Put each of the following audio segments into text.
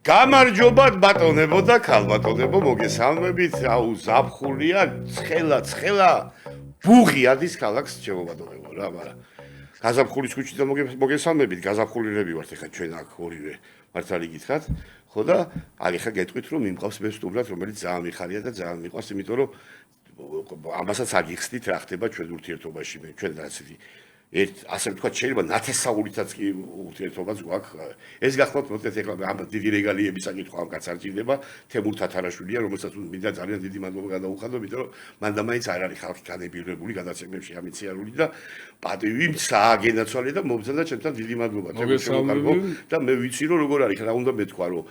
გამარჯობათ ბატონებო და ქალბატონებო, მოგესალმებით. აუ ზაფხულია, ცხელა ბუღი ადის ქალაქს ჩემობატონებო რა, მაგრამ გაზაფხულის ქუჩიდან მოგესალმებით, გაზაფხულირები ვართ ეხა ჩვენ აქ ორივე მართალი გითხრათ. ხო და ახლა გეტყვით რომ მიმყავს მე სტუმრად, რომელიც ძალიან მიხარია და ძალიან მიყვარს, იმიტომ რომ ამასაც აგიხსნით რა ხდება ჩვენ ურთიერთობაში, ჩვენ რაც ასე ვთქვათ, შეიძლება ნათესაურითაც კი ურთიერთობაც გვაქვს. ეს გახლავთ მოდეთ ეხლა ამ დიდი რეგალიების საკითხვა ამ კაცს არ ჭირდება, თემურ თათარაშვილია, რომელსაც მინდა ძალიან დიდი მადლობა გადაუხადო, იმიტომ რომ მანდა მაინც არ არის ხალხი განებილებული გადაცემებში ამიციანული და პატივი სააგენაცვალე და მომბრძანა ჩემთან დიდი მადლობა. და მე ვიცი რომ როგორ არის, რა უნდა მეთქვა რომ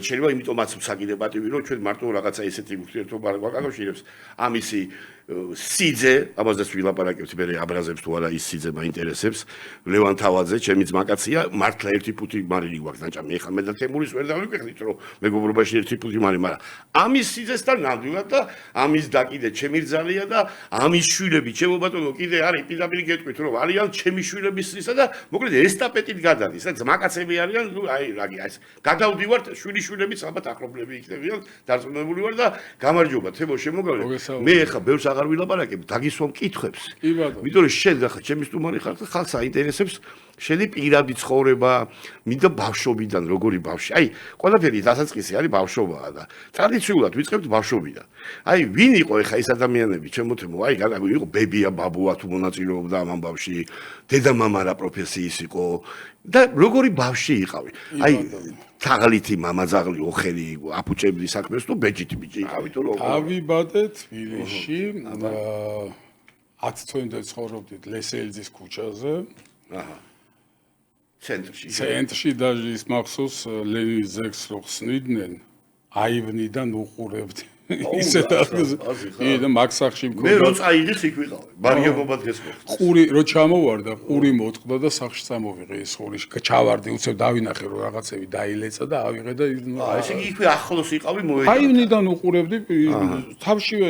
შეიძლება იმიტომაც მსაგინე პატივი რომ ჩვენ მარტო რაღაცა ესეთი ურთიერთობა გვაკავშირებს ამისი სიძე, ამაზეც ვილაპარაკებთ, მე აბრაზებს თუ არა ის სიძე მაინტერესებს. ლევან თავაძე, ჩემი ძმაკაცია, მართლა ერთი ფუთი მარილი გვაქვს დაჭა. მე ხა მე და თემურის ვერ დავიკვეხნით, რომ მეგობრობაში ერთი ფუთი მარი, მაგრამ ამის სიძესთან ნამდვილად და ამის და კიდე ჩემი რძალია და ამის შვილები, ჩემო ბატონო, კიდე არის პირდაპირ გეტყვით, რომ არიან ჩემი შვილებისა და მოკლედ ესტაფეტით გადადის. და ძმაკაცები არიან, ნუ აი რაგი, აი გადავდივართ, შვილიშვილებიც ალბათ ახლობლები იქნებიან, დარწმუნებული ვარ და გამარჯობა, თემო შემოგავლე. მე ხა ბევრს აღარ ვილაპარაკებ, დაგისვამ კითხვებს. იმიტომ რომ შენ ახლა ჩემი სტუმარი ხარ და ხალხს აინტერესებს შენი პირადი ცხოვრება, მინდა ბავშვობიდან როგორი ბავშვი. აი, ყველაფერი დასაწყისი არის ბავშვობაა და ტრადიციულად ვიწყებთ ბავშვობიდან. აი, ვინ იყო ახლა ეს ადამიანები, ჩემო თემო, აი, იყო ბებია, ბაბუა თუ მონაწილეობდა ამ ამბავში, დედამამა რა პროფესიის იყო და როგორი ბავშვი იყავი. აი, თაღლითი მამაძაღლი ოხელი აფუჭებდი საქმეს თუ ბეჯითი ბიჭი იყავი თუ როგორ? ავიბადე თბილისში, 10 თვემდე ცხოვრობდით ლესელიძის ქუჩაზე. აჰა. ცენტრში და ის მახსოვს ლენის ზეგს რო ხსნიდნენ, აივნიდან უყურებდი. ისეთ და მაქსახში მქონდა. მე რო წაიღეს იქ ვიყავი. მარიამობა დღეს მოხდა. ყური რო ჩამოვარდა, ყური მოტყდა და სახში წამოვიღე ეს ყური. ჩავარდი, უცებ დავინახე რომ რაღაცები დაილეცა და ავიღე და ესე იგი იქვე ახლოს იყავი მოეჭა. აივნიდან უყურებდი, თავშივე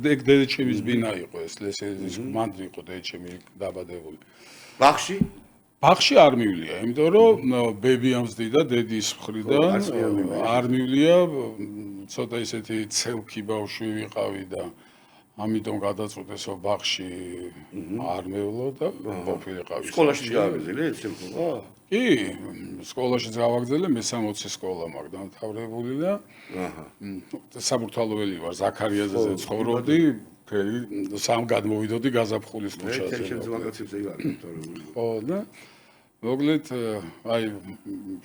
დედაჩემის ბინა იყო ეს ლესელიძის მანდრი იყო დედაჩემი დაბადებული. ბახში? ბახში არ მივლია, იმიტომ რომ ბები ამსდი და დედის მხრიდან არ მივლია, ცოტა ისეთი ცელქი ბავშვი ვიყავი და ამიტომ გადაწყვეტეს რომ ბახში არ მევლო და ყოფილიყავი. სკოლაში გააგზელე ცელქობა? კი, სკოლაში გავაგზელე, მე-60 სკოლა მაქვს დამთავრებული და საბურთალოველი ვარ, ზაქარიაზეზე ცხოვრობდი. სამ გადმოვიდოდი გაზაფხულის ქუჩაზე. მე ჩემს მაგაცებს ეგ არის დამთავრებული. ხო და მოკლედ აი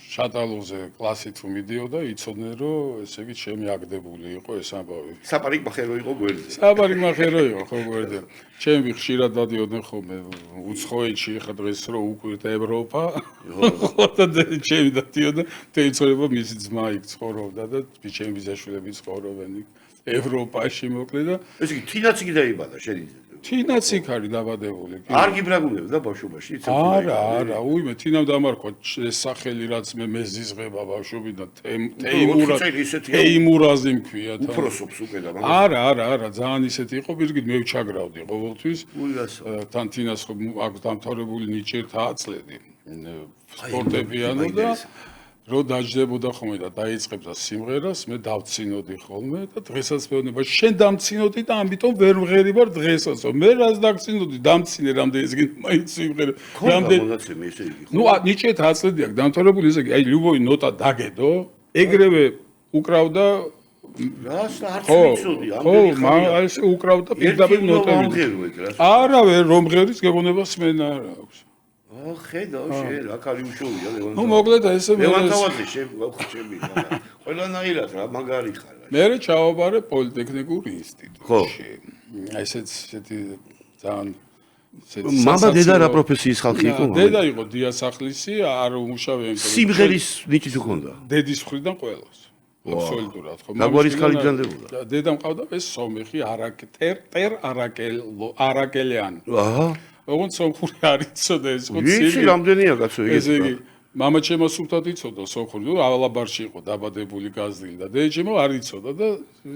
შატალოზე კლასით მიდიოდა, იცოდნენ რომ ესე იგი ჩემი აგდებული იყო ეს ამბავი. საპარიკმახერო იყო გვერდზე. საპარიკმახერო იყო ხო გვერდზე. ჩემი ხშირად დადიოდნენ ხოლმე უცხოეთში ხა დღეს რო უკვირდა ევროპა. ხო და ჩემი დადიოდა თეიცორება მისი ძმა იქ ცხოვრობდა და ჩემი ბიძაშვილები ცხოვრობენ იქ ევროპაში მოკლედ და ესე იგი თინაც იქ დაიბადა შენი თინაც იქ არის დაბადებული. არ გიბრაგუნებდა ბავშვობაში, იცოდი? არა, უიმე, თინამ დამარქვა ეს სახელი რაც მე მეზიზღება ბავშვობიდან თეიმურაზი მქვია თან. უფროსობს უკვე და არა, ძალიან ისეთი იყო, პირგით მე ვჩაგრავდი ყოველთვის. თან თინას ხო აქვს დამთავრებული ნიჭერთა აწლედი. სპორტებიანო და რო დაждდებოდა ხოლმე და დაიწყებდა სიმღერას, მე დავცინოდი ხოლმე და დღესაც მეუბნება შენ დამცინოდი და ამიტომ ვერ ვღერი ვარ დღესაც. მე რას დავცინოდი, დამცინე რამდენი ისე მაინც სიმღერა. რამდენი ესე იგი. ნუ ნიჭერთა აწლედი აქვს დამთავრებული ესე იგი, აი ლუბოვი ნოტა დაგედო, ეგრევე უკრავდა რას არც ვიცოდი, ამდენი ხანი. ხო, ეს უკრავდა პირდაპირ ნოტები. არა, ვერ რომ ღერის გეგონება სმენა არ აქვს. ხედავ შენ რა ქალი უშოვია ლევან. ნუ მოკლედ ესე ლევან თავაძე შევხვიჩები. ყველანაირად რა მაგარი ხარ. მე ჩავაბარე პოლიტექნიკურ ინსტიტუტში. ესეთი ძალიან მამა დედა რა პროფესიის ხალხი იყო? დედა იყო დიასახლისი, არ უმუშავე სიმღერის ნიჭი თუ ქონდა? დედის მხრიდან ყველას. აბსოლუტურად ხო. დაგვარის ქალი ბრანდებოდა. დედა მყავდა ეს სომეხი არაკელიანი. აჰა. ოღონდ სომხური არ იცოდა ეს ხო ვიცი რამდენია კაცო იგი. ესე იგი მამა ჩემო სულთად იცოდა სომხური, ალაბარში იყო დაბადებული გაზრდილი და დედაჩემო არ იცოდა და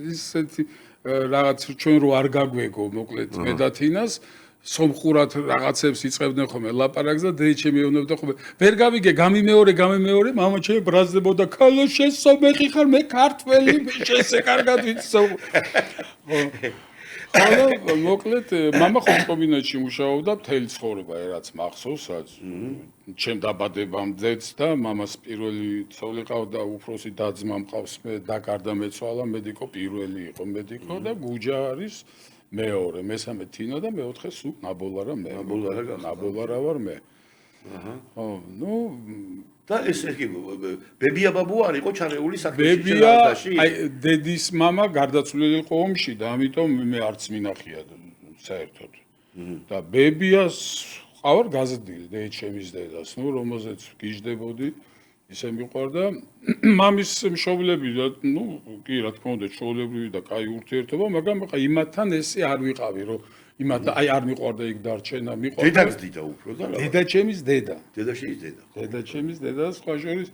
ისეთი რაღაც ჩვენ რო არ გაგვეგო მოკლედ მე და თინას სომხურად რაღაცებს იწევდნენ ხოლმე ლაპარაკს და დეიჩე მეუბნებოდა ხოლმე ვერ გავიგე გამიმეორე მამა ჩემი ბრაზდებოდა ქალო შენ სომეხი ხარ მე ქართველი შენ კარგად ვიცო ხოლო მოკლედ მამა ხო კომბინატში მუშაობდა მთელი ცხოვრება რაც მახსოვს რაც ჩემ დაბადებამდეც და მამას პირველი ცოლი ყავდა უფროსი და-ძმა მყავს მე და გარდა მეცვალა მედიკო პირველი იყო მედიკო და გუჯა არის მეორე, მესამე თინო და მეოთხე სულ ნაბოლარა მე. ნაბოლარა ვარ მე. აჰა. ხო, ნუ და ეს კი ბებია ბაბუ არ იყო ჩარეული საქმეში ბებია, აი დედის მამა გარდაცვლილი იყო ომში და ამიტომ მე არც მინახია საერთოდ. და ბებიას ყავარ გაზრდილი დეიჩემის დედას, ნუ რომელზეც გიждდებოდი ისე მიყვარდა მამის მშობლები და ნუ კი რა თქმა უნდა ჩვეულებრივი და კაი ურთიერთობა მაგრამ ხა იმათთან ესე არ ვიყავი რომ იმათთან აი არ მიყვარდა იქ დარჩენა მიყვარდა დედაც დიდა უფრო და რა დედა ჩემის დედა დედა ჩემის დედა სხვა შორის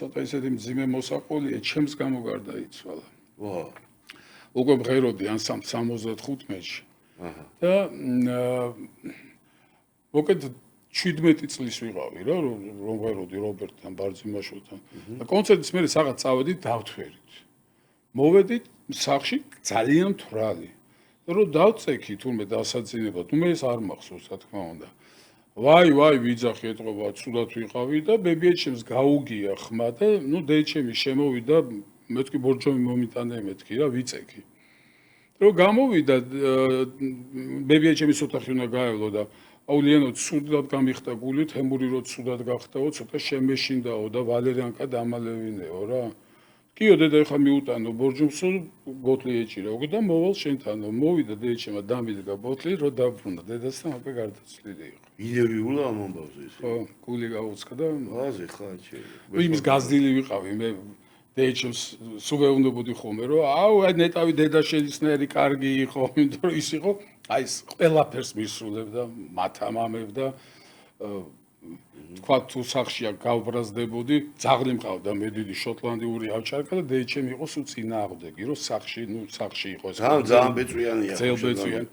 ცოტა ისეთი მძიმე მოსაყოლია ჩემს გამოგარდა იცვალა ვა უკვე მღეროდი ან 75-ში აჰა და მოკეთ 17 წლის ვიყავი რა რომ ვეროდი რობერტთან ბარძიმაშვილთან და კონცერტის მერე საღაც წავედით დავთვერით მოვედით სახში ძალიან თვრალი რომ დავწექი თურმე დასაძინებლად მე ეს არ მახსოვს რა თქმა უნდა ვაი ვიძახი ეთყობა ცუდად ვიყავი და ბებიაჩემს გაუგია ხმა და ნუ დეიჩემი შემოვიდა მეთქი ბორჯომი მომიტანე მეთქი რა ვიწექი რომ გამოვიდა ბებიაჩემის ოთახი უნდა გაევლო და აულიანო ცუდად გამიხდა გული, თემური რო ცუდად გახდაო, ცოტა შემეშინდაო და ვალერიანკა დამალევინეო რა. კიო დედა ხა მიუტანო ბორჯომსო ბოთლი ეჭირა. უკვე და მოვალ შენთანო, მოვიდა დედაჩემა დამიდგა ბოთლი, რო დაბრუნდა დედასთან უკვე გარდაცვლილი იყო. ინერვიულა ამ ამბავზე ეს. ხო, გული გაუცხა და აზე ხაჩი. იმის გაზდილი ვიყავი მე დედაჩემს სუვეუნებოდი ხოლმე რომ აუ აი ნეტავი დედა შეისნერი კარგი იყო, იმიტომ რომ ის იყო აი ეს ყველაფერს მისრულებდა, მათამამებდა, თქვა თუ სახშია გავბრაზდებოდი, ძაღლი მყავდა მე დიდი შოტლანდიური ავჭარკა და დეიჩემი იყო სულ წინააღმდეგი, რომ სახში იყო ეს. ძალიან ბეწვიანია. ძელბეწვიანი.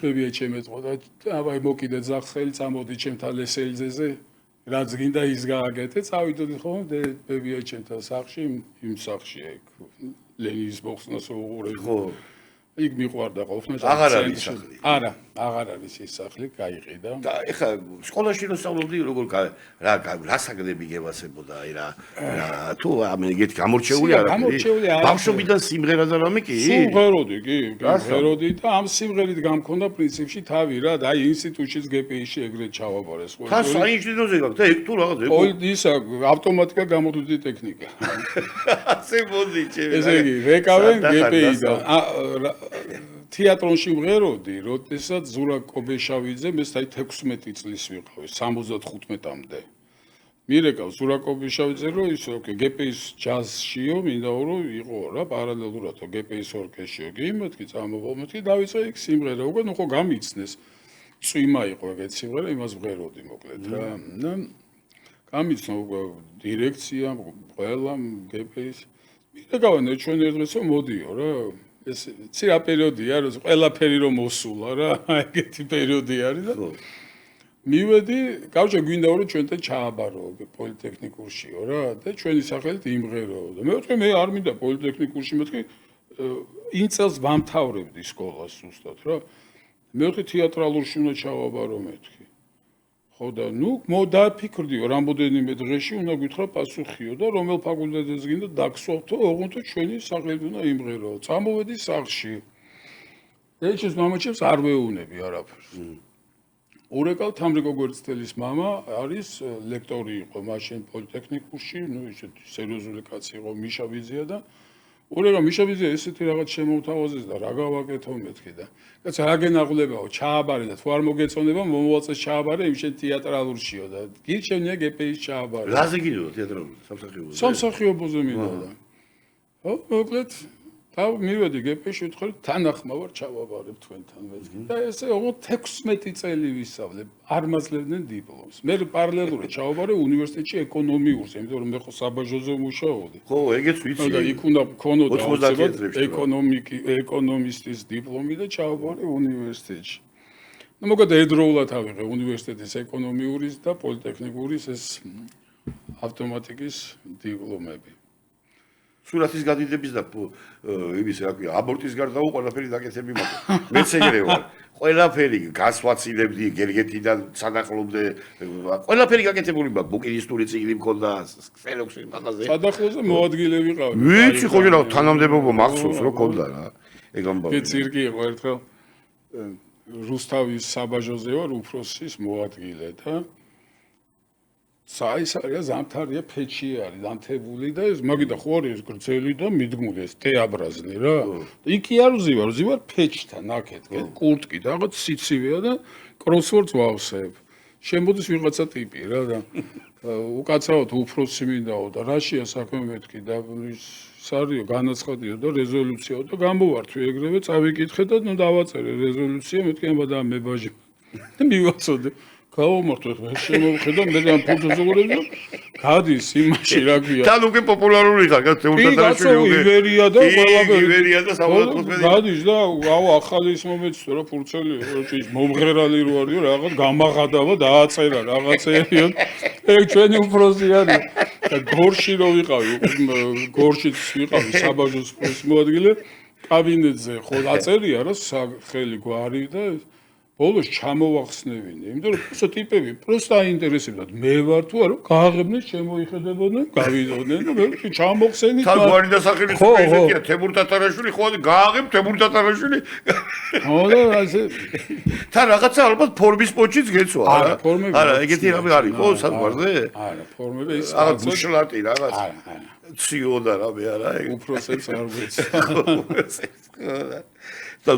ბებიაჩემი ეთყოდა და აბა მოკიდე ძაღლი წამოდი ჩემთან ლესელიძეზე, რაც გინდა ის გააკეთე, წავიდოდი ხოლმე ბებიაჩემთან სახში, იმ სახშია იქ ლენის ბოქსნას უყურე. ხო იქ მიყვარდა ყოფნა აღარ არის სახლი. არა, აღარ არის ის სახლი, გაიყიდა. და ეხლა სკოლაში რო სწავლობდი, როგორ რა საგნები გევასებოდა, აი რა თუ ამე ეგეთი გამორჩეული არ არის. ბავშვობიდან სიმღერა და რამე კი? სულ ღეროდი, კი, ღეროდი და ამ სიმღერით გამქონდა პრინციპში თავი რა, და აი ინსტიტუტშიც გპ-ში ეგრეთ ჩავაბარეს. თან საინჟინეროზე გაქვს და ეგ თუ რაღაც ეგ. ისა ავტომატიკა გამოთვლითი ტექნიკა. ასე მოდი ჩემი. ესე იგი, ვეკავენ გპ-დან. თეატრონში ვღეროდი, როდესაც ზურა კობეშავიძე მე 16 წლის ვიყავი, 75-მდე. მირეკავ ზურა კობეშავიძე რომ ის გპ-ის ჯაზშიო, მინდა რომ იყო რა პარალელურად გპ-ის ორკესტრშიო. კი მეთქი წამოვამეთქი დავიწყე იქ სიმღერა, უკვე ნუ ხო გამიცნეს. წვიმა იყო ეგეთ სიმღერა, იმას ვღეროდი მოკლედ რა. და გამიცნო უკვე დირექცია, ყველა გპ-ის. მირეკავენ ჩვენ ერთ დღესო მოდიო რა. ეს ცირა პერიოდია, რომ ყველაფერი რომ მოსულა რა, ეგეთი პერიოდი არის და მივედი, გავჭე გვინდა რომ ჩვენთან ჩააბარო პოლიტექნიკურშიო რა და ჩვენი სახელით იმღეროო და მე არ მინდა პოლიტექნიკურში მეთქი იმ წელს ვამთავრებდი სკოლას ზუსტად რა მე თეატრალურში უნდა ჩავაბარო მეთქი ხო და ნუ მოდაფიქრდიო რამოდენიმე დღეში უნდა გითხრა პასუხიო და რომელ ფაკულტეტზე გინდა დაგსვავთო ოღონდ ჩვენი სახელით უნდა იმღეროო წამოვედი სახლში და ეს მამაჩემს არ ვეუბნები არაფერს ურეკავ თამრიკო გვერდწელის მამა არის ლექტორი იყო მაშინ პოლიტექნიკურში ნუ ისეთი სერიოზული კაცი იყო მიშა ვიზია და ურეკავ მიშა ვიზია ესეთი რაღაც შემოვთავაზეს და რა გავაკეთო მეთქი და კაცი რა გენაღლებაო ჩააბარე და თუ არ მოგეწონება მომოვალწეს ჩააბარე იმ შენ თეატრალურშიო და გირჩევნია გპ-ის ჩააბარე რაზე გიდო თეატრალურ სამსახიობოზე სამსახიობოზე მინდოდა ხო მოკლედ და მივედი გპ-ში ვთქვი თანახმა ვარ ჩავაბარებ თქვენთან მეთქი და ესე ოღონდ 16 წელი ვისწავლე არ მაძლევდნენ დიპლომს მე პარალელურად ჩავაბარე უნივერსიტეტში ეკონომიურს იმიტომ რომ მე ხო საბაჟოზე მუშაობდი ხო ეგეც ვიცი და იქ უნდა მქონოდა ეკონომისტის დიპლომი და ჩავაბარე უნივერსიტეტში ну მოგეთ ერთდროულად ავიღე უნივერსიტეტის ეკონომიურის და პოლიტექნიკურის ეს ავტომატიკის დიპლომები. სურათის გადიდების და იმის რა ქვია, აბორტის გარდა ყველაფერი დაკეთები მაქვს. მეც ეგრე ვარ. ყველაფერი გასვაცილებდი გერგეთიდან სანახლომდე, ყველაფერი გაკეთებული მაქვს. ბუკინისტური წიგნი მქონდა, ქსელოქსი მაგაზე. სადახლოზე მოადგილე ვიყავი. ვიცი ხო რა თანამდებობა მახსოვს რო მქონდა რა. ეგ ამბავი. კეცირკი იყო ერთხელ რუსთავის საბაჟოზე ვარ უფროსის მოადგილე და საის არის ზამთარია ფეჩი არის დამთებული და ეს მაგიდა ხო არის გრძელი და მიდგმული ეს თეაბრაზნი რა. იქი არ ვზივარ ფეჩთან აქეთ, კურტკი და რაღაც სიცივეა და კროსვორდს ვავსებ. შემოდის ვიღაცა ტიპი რა და უკაცრავად უფროსი მინდაო და რაშია საქმე მეთქი და სარიო განაცხადიო და რეზოლუციაო და გამოვართვი ეგრევე წავიკითხე და ნუ დავაწერე რეზოლუცია მეთქი აბა და მებაჟი და მივაწოდე გავომართვე შემოვხედა მე და ფუძეზე ვიყავ გადის იმაში რა ქვია თან უკვე პოპულარული ხარ თეურტატარაშვილი უკვე ივერია და ყველაფერი ივერია და სავალდო გადის და აუ ახალი ის მომეცდა რა ფურცელი ის მომღერალი რო არისო რაღაც გამაღადავა დააწერა რაღაცეებიო ეგ ჩვენი უფროსი არის და გორში რო ვიყავი გორშიც ვიყავი საბაჟოს მოადგილე კაბინეტზე ხო დაწერია რა სახელი გვარი და ბოლოს ჩამოვახსნევინე, იმიტომ რომ უბრალოდ ტიპები პროსტა აინტერესებდათ მე ვარ თუ არა, გააღებდნენ, შემოიხედებოდნენ, გავიდოდნენ და მე ჩამოხსენით. თან გვარი და სახელი ესეთია, თემურტატარაშვილი ხო გააღებ თემურტატარაშვილი. ხო და ასე თან რაღაცა ალბათ ფორმის პოჩიც გეცვა, არა? არა, ეგეთი რამე არის ხო საზღვარზე? არა, ფორმები ის რაღაც ბუშლატი რაღაც. არა. ციო და რამე არა ეგ. უფროსებს არ გვეცვა. და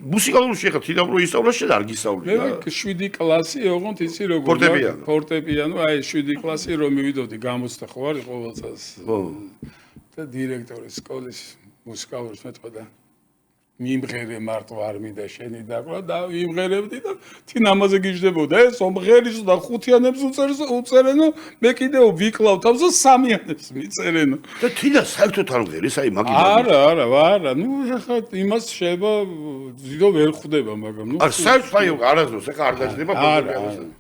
მუსიკალური შეხა თვითონ რო ისწავლა შენ არ გისწავლი რა? მე 7 კლასი ოღონდ იცი როგორ ფორტეპიანო, აი 7 კლასი რომ მივიდოდი გამოცდა ხო არის ყოველ წელს. ხო. და დირექტორის სკოლის მუსიკალურს მეტყოდა მიმღერე მარტო არ მინდა შენი დაკვრა და მიმღერებდი და თინ ამაზე გიждდებოდა ეს მომღერის და ხუთიანებს უწერენო მე კიდევ ვიკლავ თავს და სამიანებს მიწერენო და თინა საერთოდ არ მღერის აი მაგიდან არა ნუ ახლა იმას შეიძლება ზიდო ვერ ხვდება მაგრამ ნუ არ საერთოდ არასდროს ახლა არ დაждდება პრობლემა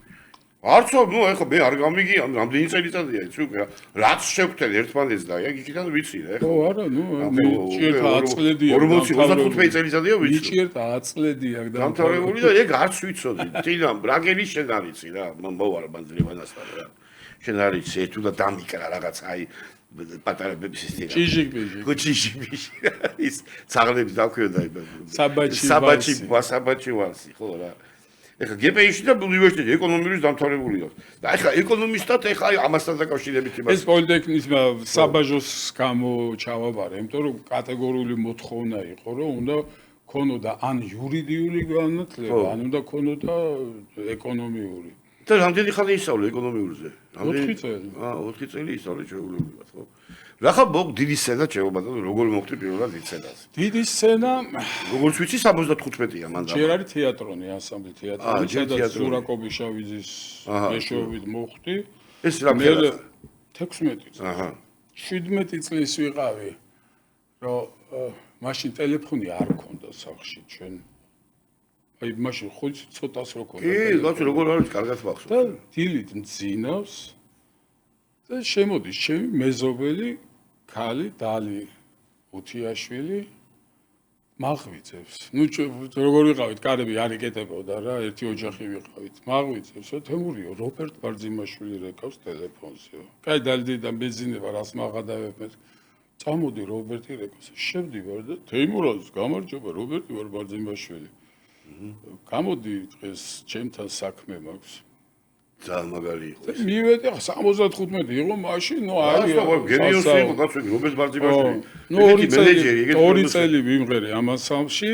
არცო ნუ ახლა მე არ გამიგი რამდენი წელიწადია იცი უკვე რაც შევხვდეთ ერთმანეთს და აი იქიდან ვიცი რა ხო არა ნუ მე ჭირთა აწლედია 40-35 წელიწადია ვიცი მე ჭირთა აწლედია და დამთავრებული და ეგ არც ვიცოდი თინა ბრაგელი შენ არიცი რა მოვარ ბანძრებანასთან რა შენ არიცი თუ და დამიკრა რაღაც აი პატარა სისტემა ჭიჟიკ ის წაღლებს დაქვეოდა საბაჩი ვარსი ხო რა ეხა გპ-ში და უნივერსიტეტში ეკონომიკის დამთავრებული აქვს. და ეხა ეკონომისტად ეხა ამასთან დაკავშირებით იმას. ეს პოლიტექნიკა საბაჟოს გამო ჩავაბარე, იმიტომ რომ კატეგორიული მოთხოვნა იყო, რომ უნდა ქონოდა ან იურიდიული განათლება, ან უნდა ქონოდა ეკონომიური. და რამდენი ხანი ისწავლე ეკონომიურზე? 4 წელი. 4 წელი ისწავლე შეუძლებელად, ხო? რახა მოგ დიდი სცენა შეუბადა როგორ მოხდი პირველად იცენას. დიდი სცენა როგორც ვიცი 75-ია მანდ. ჯერ არის თეატრონი, ანსამბლი თეატრონი, სადაც ზურაკობიშავიძის მეშვეობით მოხდი. ეს რამე 16 წელი. აჰა. 17 წლის ვიყავი, რომ მაშინ ტელეფონი არ მქონდა სახლში ჩვენ. აი მაშინ ხო ცოტას რო ქონდა. კი, გაწ როგორ არის კარგად მახსოვს. და დილით მძინავს და შემოდის ჩემი მეზობელი ქალი დალი უთიაშვილი მაღვიძებს. ნუ როგორ ვიყავით, კარები არ იკეტებოდა რა, ერთი ოჯახი ვიყავით. მაღვიძებს, თემურიო, რობერტ ბარძიმაშვილი რეკავს ტელეფონზეო. კაი დალდიდან ბენზინება რას მაღადავებ მე. წამოდი რობერტი რეკავს. შევდივარ და თემურაზ, გამარჯობა, რობერტი ვარ ბარძიმაშვილი. გამოდი დღეს ჩემთან საქმე მაქვს. ძალიან მაგარი იყო. მივედი 75 იყო მაშინ, ნუ არის გენიოსი იყო კაცო, რობერტ ბარძიმაშვილი. ნუ 2 წელი ვიმღერე ამ ანსამბლში.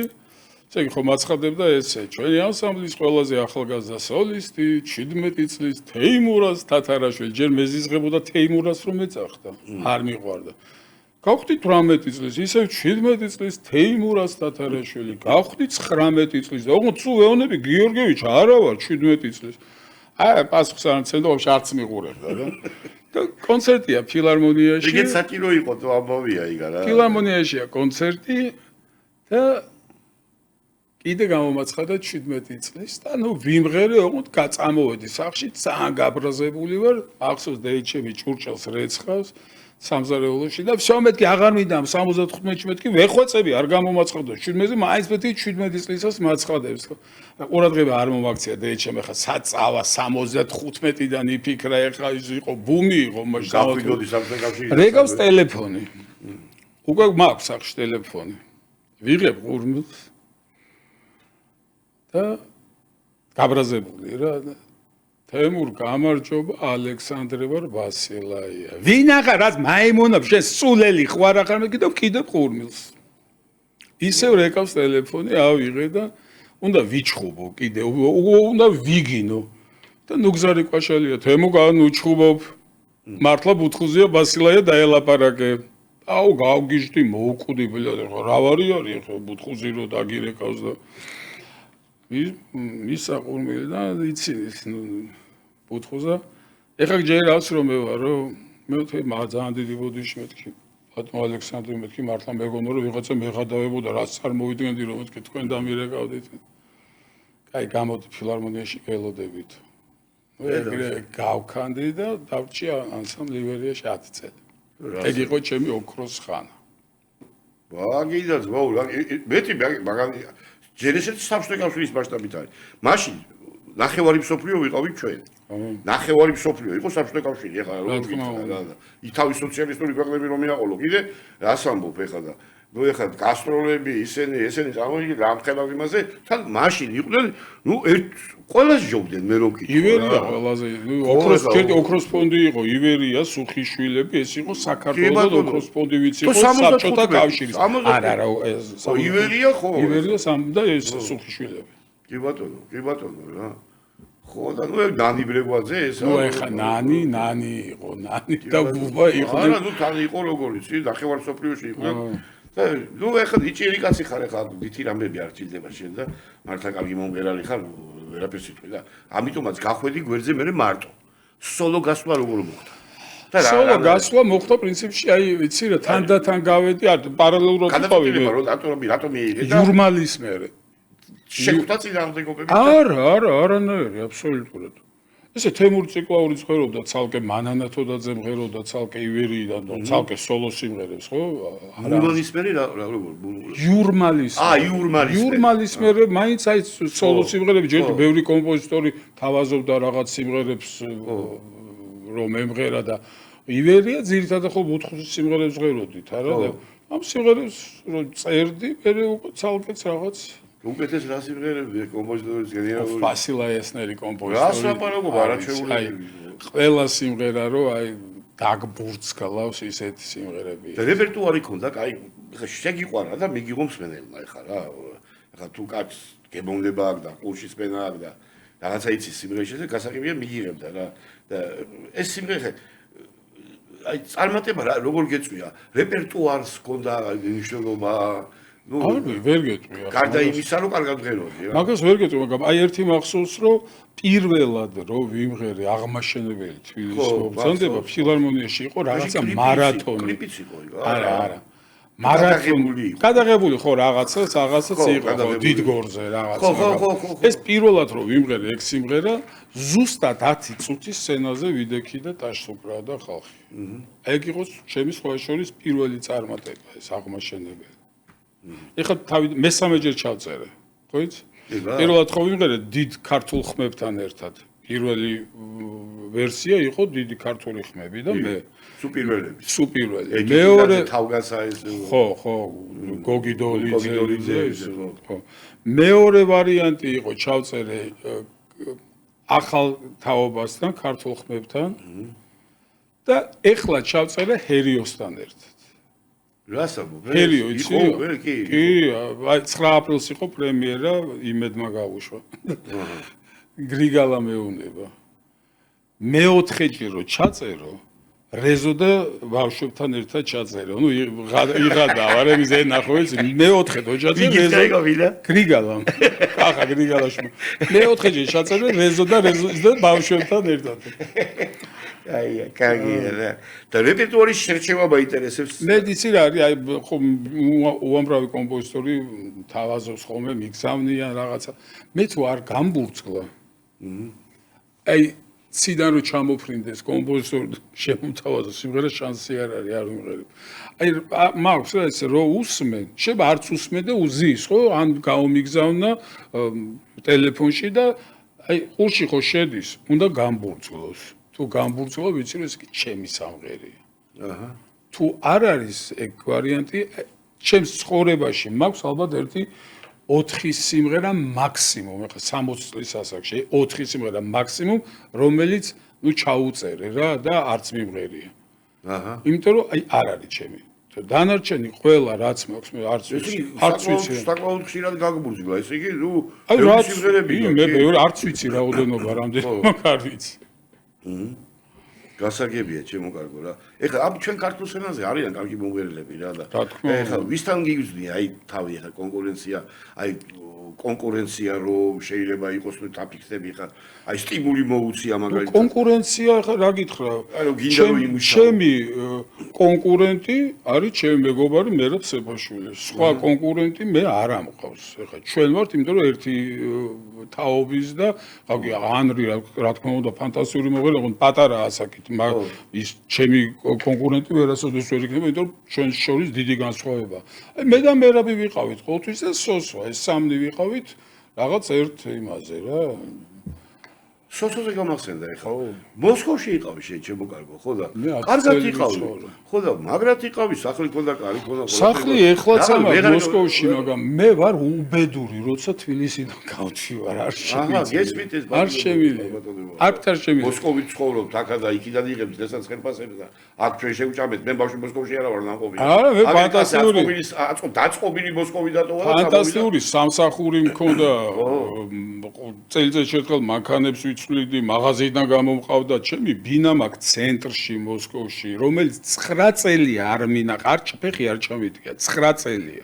ესე იგი ხომ აცხადებდა ესე, ჩვენი ანსამბლის ყველაზე ახალგაზრდა სოლისტი 17 წლის თეიმურაზ თათარაშვილი. ჯერ მეზიზღებოდა თეიმურაზს რომ ეძახდა. არ მიყვარდა. გავხდი 18 წლის, ისევ 17 წლის თეიმურაზ თათარაშვილი. გავხდი 19 წლის და ოღონდ სულ ეონები გიორგევიჩ არა ვარ 17 წლის. აი პასუხს არ მცემდა, ვაფშე არც მიყურებდა რა. და კონცერტია ფილარმონიაში. ეგეც საჭირო იყო თუ ამბავია იგა რა. ფილარმონიაშია კონცერტი და კიდე გამომაცხადა 17 წლის და ვიმღერე ოღონდ გაწამოვედი სახში ძალიან გაბრაზებული ვარ ახსოვს დეიჩემი ჭურჭელს რეცხავს სამზარეულოში და всё მეთქი აღარ მინდა 75-ში მეთქი ვეხვეწები არ გამომაცხადო 17-ზე მაინც მეთქი 17 წლისას მაცხადებს ყურადღება არ მომაქცია დეიჩემ ხა საწავა 75-დან იფიქრა ეხა ის იყო ბუმი იყო მაშინ გავიდოდი სამწე კავშირი რეგავს ტელეფონი უკვე მაქვს სახში ტელეფონი ვიღებ ყურმილს და გაბრაზებული რა თემურ გამარჯობა ალექსანდრე ვარ ვასილაია ვინ ახარ რაც მაიმონებს შენ სულელი ხوار ახარ მე კიდევ ყურმილს ისევ რეკავს ტელეფონი ავიღე და უნდა ვიჩხუბო კიდევ უნდა ვიგინო და ნუგზარი ყვაშალია თემო განუჩხუბობ მართლა ბუთხუზია ვასილაია დაელაპარაკე აუ გავგიჟდი მოუკვდი ბლად რა ვარი არის ხო ბუთხუზი რო დაგირეკავს და მისა ყურმილი და იცი ბუთხუზა ეხა ჯერავს რომ მე ვარო მე ძალიან დიდი ბოდიში მეთქი ბატონ ალექსანდრე მეთქი მართლა მეგონა რომ ვიღაცა მეღადავებოდა რაც არ მოვიდგენდი რომ მეთქი თქვენ დამირეკავდით კაი გამოდი ფილარმონიაში გელოდებით ეგრე გავქანდი და დავჭი ანსამბლ ივერიაში 10 წელი ეგ იყო ჩემი ოქროს ხანა ვაგიდაც მეტი მაგარი ჯერ ესეც საბჭოთა კავშირის მასშტაბით არის მაშინ ნახევარი მსოფლიო ვიყავი ჩვენ ნახევარი მსოფლიო იყო საბჭოთა კავშირი ეხლა რომ ითავის სოციალისტური ქვეყნები რომ მეაყოლო კიდე რას ამბობ ეხლა და ნუ ეხლა გასტროლები ესენი წარმოიდგინე რამხელავ იმაზე თან მაშინ იყვნენ ნუ ყველაზე ჯობდნენ მე რომ კი ივერია ყველაზე ოქროს ფონდი იყო ივერია სუხიშვილები ეს იყო საქართველოს ოქროს ფონდი ვიც იყო საბჭოთა კავშირის არა ივერია ხო ივერია და ეს სუხიშვილები კი ბატონო რა ხო და ნუ ნანი ბრეგვაძე ეს ნუ ეხა ნანი იყო ნანი და ბუბა იყო არა ნუ თან იყო როგორ იცი ნახევარ სოფლიოში იყო და ნუ ეხლა იჭირი კაცი ხარ ეხლა ვითი რამები არ ჭირდება შენ და მართლა კარგი მომღერალი ხარ ვერაფერს იტყვი და ამიტომაც გახვედი გვერდზე მე მარტო სოლო გასვლა როგორ მოხდა სოლო გასვლა მოხდა პრინციპში აი ვიცი რა თანდათან გავედი არ პარალელურად ვიყავი რატომ მიიღე და ჟურნალის მერე შეხვდა წინააღმდეგობები არანაირი აბსოლუტურად ესე თემურ ციკლაური მღერობდა ცალკე მანანათოდაძე მღეროდა ცალკე ივერიიდან და ცალკე სოლო სიმღერებს ხო ბულმანის მერე იურმალის მერე მაინც აი სოლო სიმღერები ჯერ ბევრი კომპოზიტორი თავაზობდა რაღაც სიმღერებს რომ ემღერა და ივერია ძირითადად ხო ბუთხუზის სიმღერებს მღეროდით არა და ამ სიმღერებს რომ წერდი მე უკვე ცალკეც რაღაც უკეთეს რა სიმღერები კომპოზიტორის გენერალური ვასილაიასნერი კომპოზიტორი რას ლაპარაკობ არაჩვეულებრივი ყველა სიმღერა რო აი დაგბურცკალავს ისეთი სიმღერები და რეპერტუარი ქონდა კაი ხა შეგიყვარა და მიგიღო მსმენელმა ეხა რა ეხა თუ კაც გემოვნება აქვს და ყურში სპენა აქვს და რაღაცა იცის სიმღერაში და გასაგებია მიგიღებდა რა და ეს სიმღერა აი წარმატება რა როგორ გეწვია რეპერტუარს ქონდა მნიშვნელობა ნუ ვერ გეტყვია. გარდა იმისა, რომ კარგად მღეროდი რა. მაგას ვერ გეტყვი, მაგრამ აი ერთი მახსოვს, რომ პირველად რო ვიმღერე აღმაშენებელი თბილისის მოგზაურობა ფილარმონიაში იყო რაღაცა მარათონი. კლიპიც იყო, არა. მარათონი. გადაღებული ხო რაღაცას იყო, დიდგორზე რაღაცა. ხო. ეს პირველად რო ვიმღერე ეგ სიმღერა, ზუსტად 10 წუთის სცენაზე ვიდექი და ტაშსუკრა და ხალხი. ეგ იყო ჩემი სხვა შორის პირველი წარმატება ეს აღმაშენებელი. ეხლა თავი მესამეჯერ ჩავწერე, ხო იცი? პირველად ხო ვიმღერე დიდ ქართულ ხმებთან ერთად. პირველი ვერსია იყო დიდი ქართული ხმები და მე სუპირველები. მეორე თავგასა ეს ხო, გოგი დოლიძე ხო. მეორე ვარიანტი იყო ჩავწერე ახალ თაობასთან, ქართულ ხმებთან და ეხლა ჩავწერე ჰერიოსთან ერთად. რასაბო? ჰერიო იცი? კი, აი 9 აპრილს იყო პრემიერა, იმედმა გავუშვა. გრიგალა მეუნება. მეოთხეჯერ რო ჩაწერო, რეზო და ბავშვებთან ერთად ჩაწერე. ნუ იღადა, არემიზე ნახოიც, მეოთხე რო ჩაწერე, რეზო გრიგალამ. ახლა გრიგალაში. მეოთხეჯერ ჩაწერე, რეზო და ბავშვებთან ერთად. აი, კარგია რა. და რეპერტუარის შერჩევა მაინტერესებს. მე იცი რა არის, აი ხო უამრავი კომპოზიტორი თავაზობს ხოლმე მიგზავნიან რაღაცა. მე თუ არ გამბურცგლა. აი ციდან რო ჩამოფრინდეს კომპოზიტორი შემოთავაზო სიმღერა შანსი არ არის, არ ვიმღერებ. აი მაქვს რა ეს რო უსმენ, შეიძლება არც უსმენ და უზის, ხო? ან გაომიგზავნა ტელეფონში და აი ყურში ხო შედის, უნდა გამბურცგლოს. თუ გამბურცგლო, ვიცი რომ ეს კი ჩემი სამღერია. აჰა. თუ არ არის ეგ ვარიანტი, ჩემს ცხოვრებაში მაქვს ალბათ ერთი 4 სიმღერა მაქსიმუმ, ეხლა 60 წლის ასაკში 4 სიმღერა მაქსიმუმ, რომელიც ნუ ჩაუწერე რა და არც მიმღერია. აჰა. იმიტომ რომ აი არ არის ჩემი. დანარჩენი ყველა რაც მაქვს, მე არც ვიცი, არც ვიცი. საკმაოდ ხშირად გაგბურზგლა, ესე იგი, ნუ აი რაც სიმღერები მე ბევრი არც ვიცი რაოდენობა რამდენობა არ ვიცი. გასაგებია ჩემო კარგო რა. ეხლა ამ ჩვენ ქართულ ენაზე არიან კარგი მომღერლები რა და რა თქმა უნდა. ეხლა ვისთან გიგზნია აი თავი ეხლა კონკურენცია, აი კონკურენცია რომ შეიძლება იყოს ნუ დაფიქსები ხარ, აი სტიმული მოუწია მაგალითად. კონკურენცია ხა რა გითხრა? აი რომ გინდა რომ იმუშაო. ჩემი კონკურენტი არის ჩემი მეგობარი მერაბ სეფაშვილი. სხვა კონკურენტი მე არ ამყავს. ეხლა ჩვენ ვართ, იმიტომ რომ ერთი თაობის და ხავი ანრი რა თქმა უნდა ფანტასტიკური მომღერალი, ოღონდ პატარა ასაკით, მაგრამ ის ჩემი კონკურენტი ვერასოდეს ვერ იქნება, იმიტომ რომ ჩვენ შორის დიდი განსხვავება. აი მე და მერაბი ვიყავით ყოველთვის და სოსვა, ეს სამნი ვიყავით რაღაც ერთ იმაზე რა. სოციალზე გამახსენდა ეხლა. მოსკოვში იყავი შენ ჩემო კარგო, ხო და? მე 10 კარგად წელი იყავი. ვიცხოვრე. ხო და მაგრად იყავი, სახლი ქონდა, კარი ქონდა. სახლი ეხლაც ამაა მოსკოვში, მაგრამ მე ვარ უბედური, როცა თბილისიდან გავჩივარ, არ აჰა, გესმით ეს არ შემიძლია. აქ არ შემიძლია. მოსკოვით ცხოვრობ, აქა და იქიდან იღებს დასაწყერფასებს და აქ ჩვენ შევჭამეთ, მე ბავშვი მოსკოვში არა ვარ ნამყოფი. არა, მე ფანტასტიკური. დაწყობილი მოსკოვი დატოვა და ფანტასტიკური სამსახური მქონდა. წელიწადში ერთხელ მანქანებს ვიცვლიდი, მაღაზიიდან გამომყავდა, ჩემი ბინა მაქვს ცენტრში მოსკოვში, რომელიც 9 წელია არ მინახა, არ ჩფეხი არ ჩამიდგა, 9 წელია.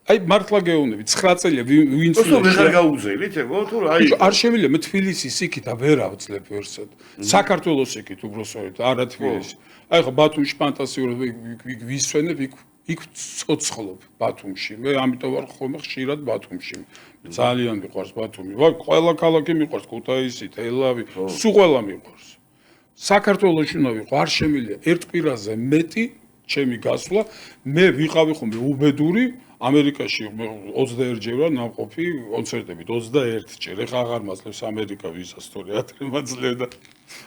აი მართლა გეუბნები, 9 წელია ვინც ოსტო ვეღარ გაუზელით ეგო თუ რა აი არ შემიძლია მე თბილისის იქით ვერ ავძლებ ვერსად. საქართველოს იქით უბრალოდ არა თბილისი. აი ხო ბათუმში ფანტასტიკურად ვისვენებ იქ ცოცხლობ ბათუმში. მე ამიტომ ვარ ხოლმე ხშირად ბათუმში. ძალიან მიყვარს ბათუმი. ვარ ყველა ქალაქი მიყვარს, ქუთაისი, თელავი, სულ ყველა მიყვარს. საქართველოში უნდა ვიყო, არ შემიძლია ერთ კვირაზე მეტი ჩემი გასვლა, მე ვიყავი ხოლმე უბედური ამერიკაში 21 ჯერ ვარ ნამყოფი კონცერტებით 21 ჯერ. ეხლა აღარ მაძლევს ამერიკა ვიზას თორე ათრე მაძლევდა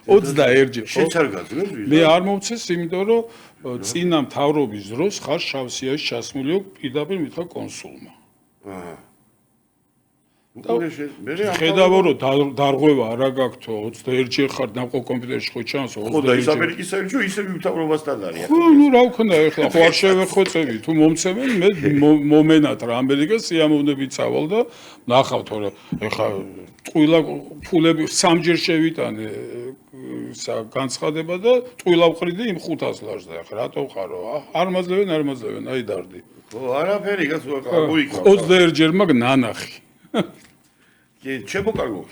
21 ჯერ. შეც არ გაძლევს ვიზა? მე არ მომწეს, იმიტომ რომ წინა მთავრობის დროს ხარ შავსიაში ჩასმული პირდაპირ მითხრა კონსულმა. აჰა. ხედავ რომ დარღვევა არა გაქვთო 21 ჯერ ხარ ნამყოფ კომპიუტერში ხო ჩანს 21 ხო და ის ამერიკის საერთო ისე მთავრობასთან არის. ხო ნუ რა ვქნა ეხლა ხო არ შევეხოცები თუ მომცემენ მე მომენატრა ამერიკას სიამოვნებით სავალ და ნახავ თორე ეხლა ტყუილა ფულები სამჯერ შევიტანე განცხადება და ტყუილა ვყრიდი იმ 500 ლარს და ეხლა რატო ვყარო არ მაძლევენ აი დარდი ხო არაფერი გაიგო 21 ჯერ მაგ ნანახი ჩემო კარგო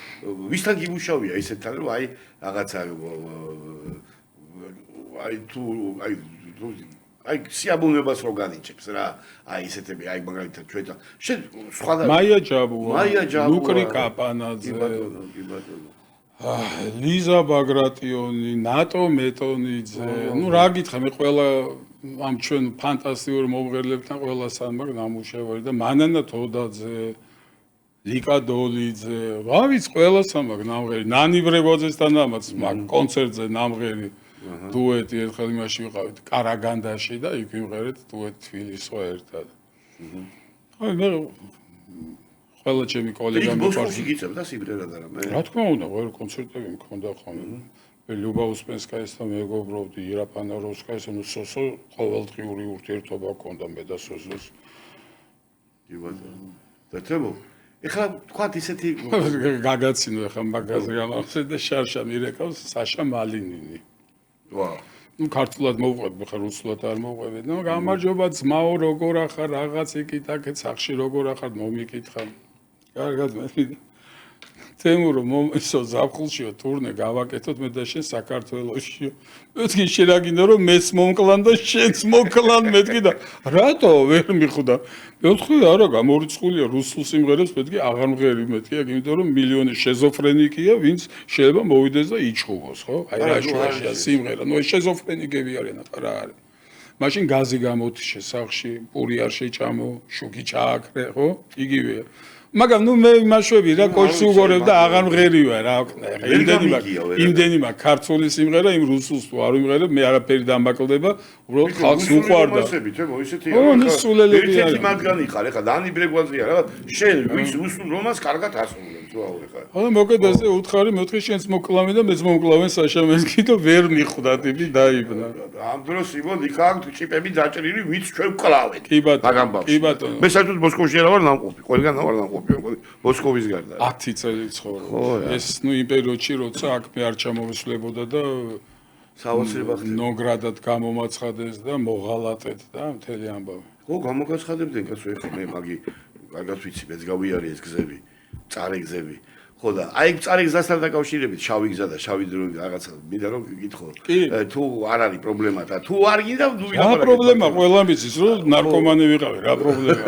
ვისთან გიმუშავია ისეთთან რომ აი რაღაცა აი სიამოვნებას რო განიჭებს რა აი ისეთები აი მაგალითად ჩვენთან შენ სხვა მაია ჯაბუა ლუკრი კაპანაძე ლიზა ბაგრატიონი ნატო მეტონიძე ნუ რა გითხრა მე ყველა ამ ჩვენ ფანტასტიკურ მომღერლებთან ყველასთან მაგ ნამუშევარი და მანანა თოდაძე ლიკა დოლიძე რა ვიცი ყველასთან მაგ ნამღერი ნანი ბრებოძესთან ამაც მაგ კონცერტზე ნამღერი დუეტი ერთხელ იმაში ვიყავით კარაგანდაში და იქ ვიმღერეთ დუეტ თბილისს ხო ერთად აი მე ყველა ჩემი კოლეგა მიყვარს იგიცებ და სიმღერა და რამე რა თქმა უნდა ყველა კონცერტები მქონდა ხოლმე მე ლიუბა უსპენსკაიასთან მეგობრობდი ირა პანაროვსკაიასთან ნუ სოსო ყოველდღიური ურთიერთობა ჰქონდა მე და სოსოს და თემო ეხლა თქვათ ისეთი გაგაცინო ეხლა მაგაზე გამახსენე და შარშა მირეკავს საშა მალინინი ვა ნუ ქართულად მოვყვები ხა რუსულად არ მოვყვები ნუ გამარჯობა ძმაო როგორ ახარ რაღაც იქით აქეთ სახში როგორ ახარ მომიკითხა კარგად მე თემურო მომისო ზაფხულშიო თურნე გავაკეთოთ მე და შენ საქართველოსშიო. მეთქი შენ რა გინდა რომ მეც მომკლან და შენც მოკლან მეთქი და რატო ვერ მიხვდა? მეთქი არა გამორიცხულია რუსულ სიმღერებს მეთქი აღარ მღერი მეთქი იმიტომ რომ მილიონი შეზოფრენიკია ვინც შეიძლება მოვიდეს და იჩხუბოს ხო? აი რა შუაშია სიმღერა. ნუ შეზოფრენიკები არიან რა არის? მაშინ გაზი გამოთიშე სახში, პური არ შეჭამო, შუქი ჩააქრე, ხო? იგივეა. მაგრამ ნუ მე იმაშვები რა კოჩს უგორებ და აღარ მღერივა რა ვქნა. იმდენი მაგ ქართული სიმღერა იმ რუსულს თუ არ ვიმღერებ, მე არაფერი დამაკლდება, უბრალოდ ხალხს უყვარდა. ო, სულელები არის. ერთი მათგანი ხარ, ეხლა დანი ბრეგვაძია რა, შენ ვის რუსულ რომანს კარგად ასრულებ თუ აუ ეხლა. ხო, მოკეთ ასე უთხარი, მეთქი შენც მოკლავენ და მეც მომკლავენ საშამესკი და ვერ მიხვდა ტიპი დაიბნა. ამ დროს იმონ იქ აქ ჩიპები დაჭრილი, ვიც ჩვენ ვკლავეთ. კი ბატონო. კი ბატონო. მე საერთოდ მოსკოვში არ ვარ ნამყოფი, ყველგან ვარ ნამყოფი. მოსკოვის გარდა 10 წელი ცხოვრობ. ეს ნუ იმ პერიოდში როცა აქ მე არ ჩამოვისვლებოდა და საოცრება ხდება. ნოგრადად გამომაცხადეს და მოღალატეთ და მთელი ამბავი. ხო, გამოგაცხადებდნენ კაცო ეხლა მე მაგი კარგად ვიცი, მეც გავიარე ეს გზები, წარე გზები. ხო და აი წარე გზასთან დაკავშირებით შავი გზა და შავი დრო რაღაცა მინდა რომ გითხო. თუ არ არის პრობლემა და თუ არ გინდა ნუ რა პრობლემა ყველა მიცის რომ ნარკომანი ვიყავი რა პრობლემა.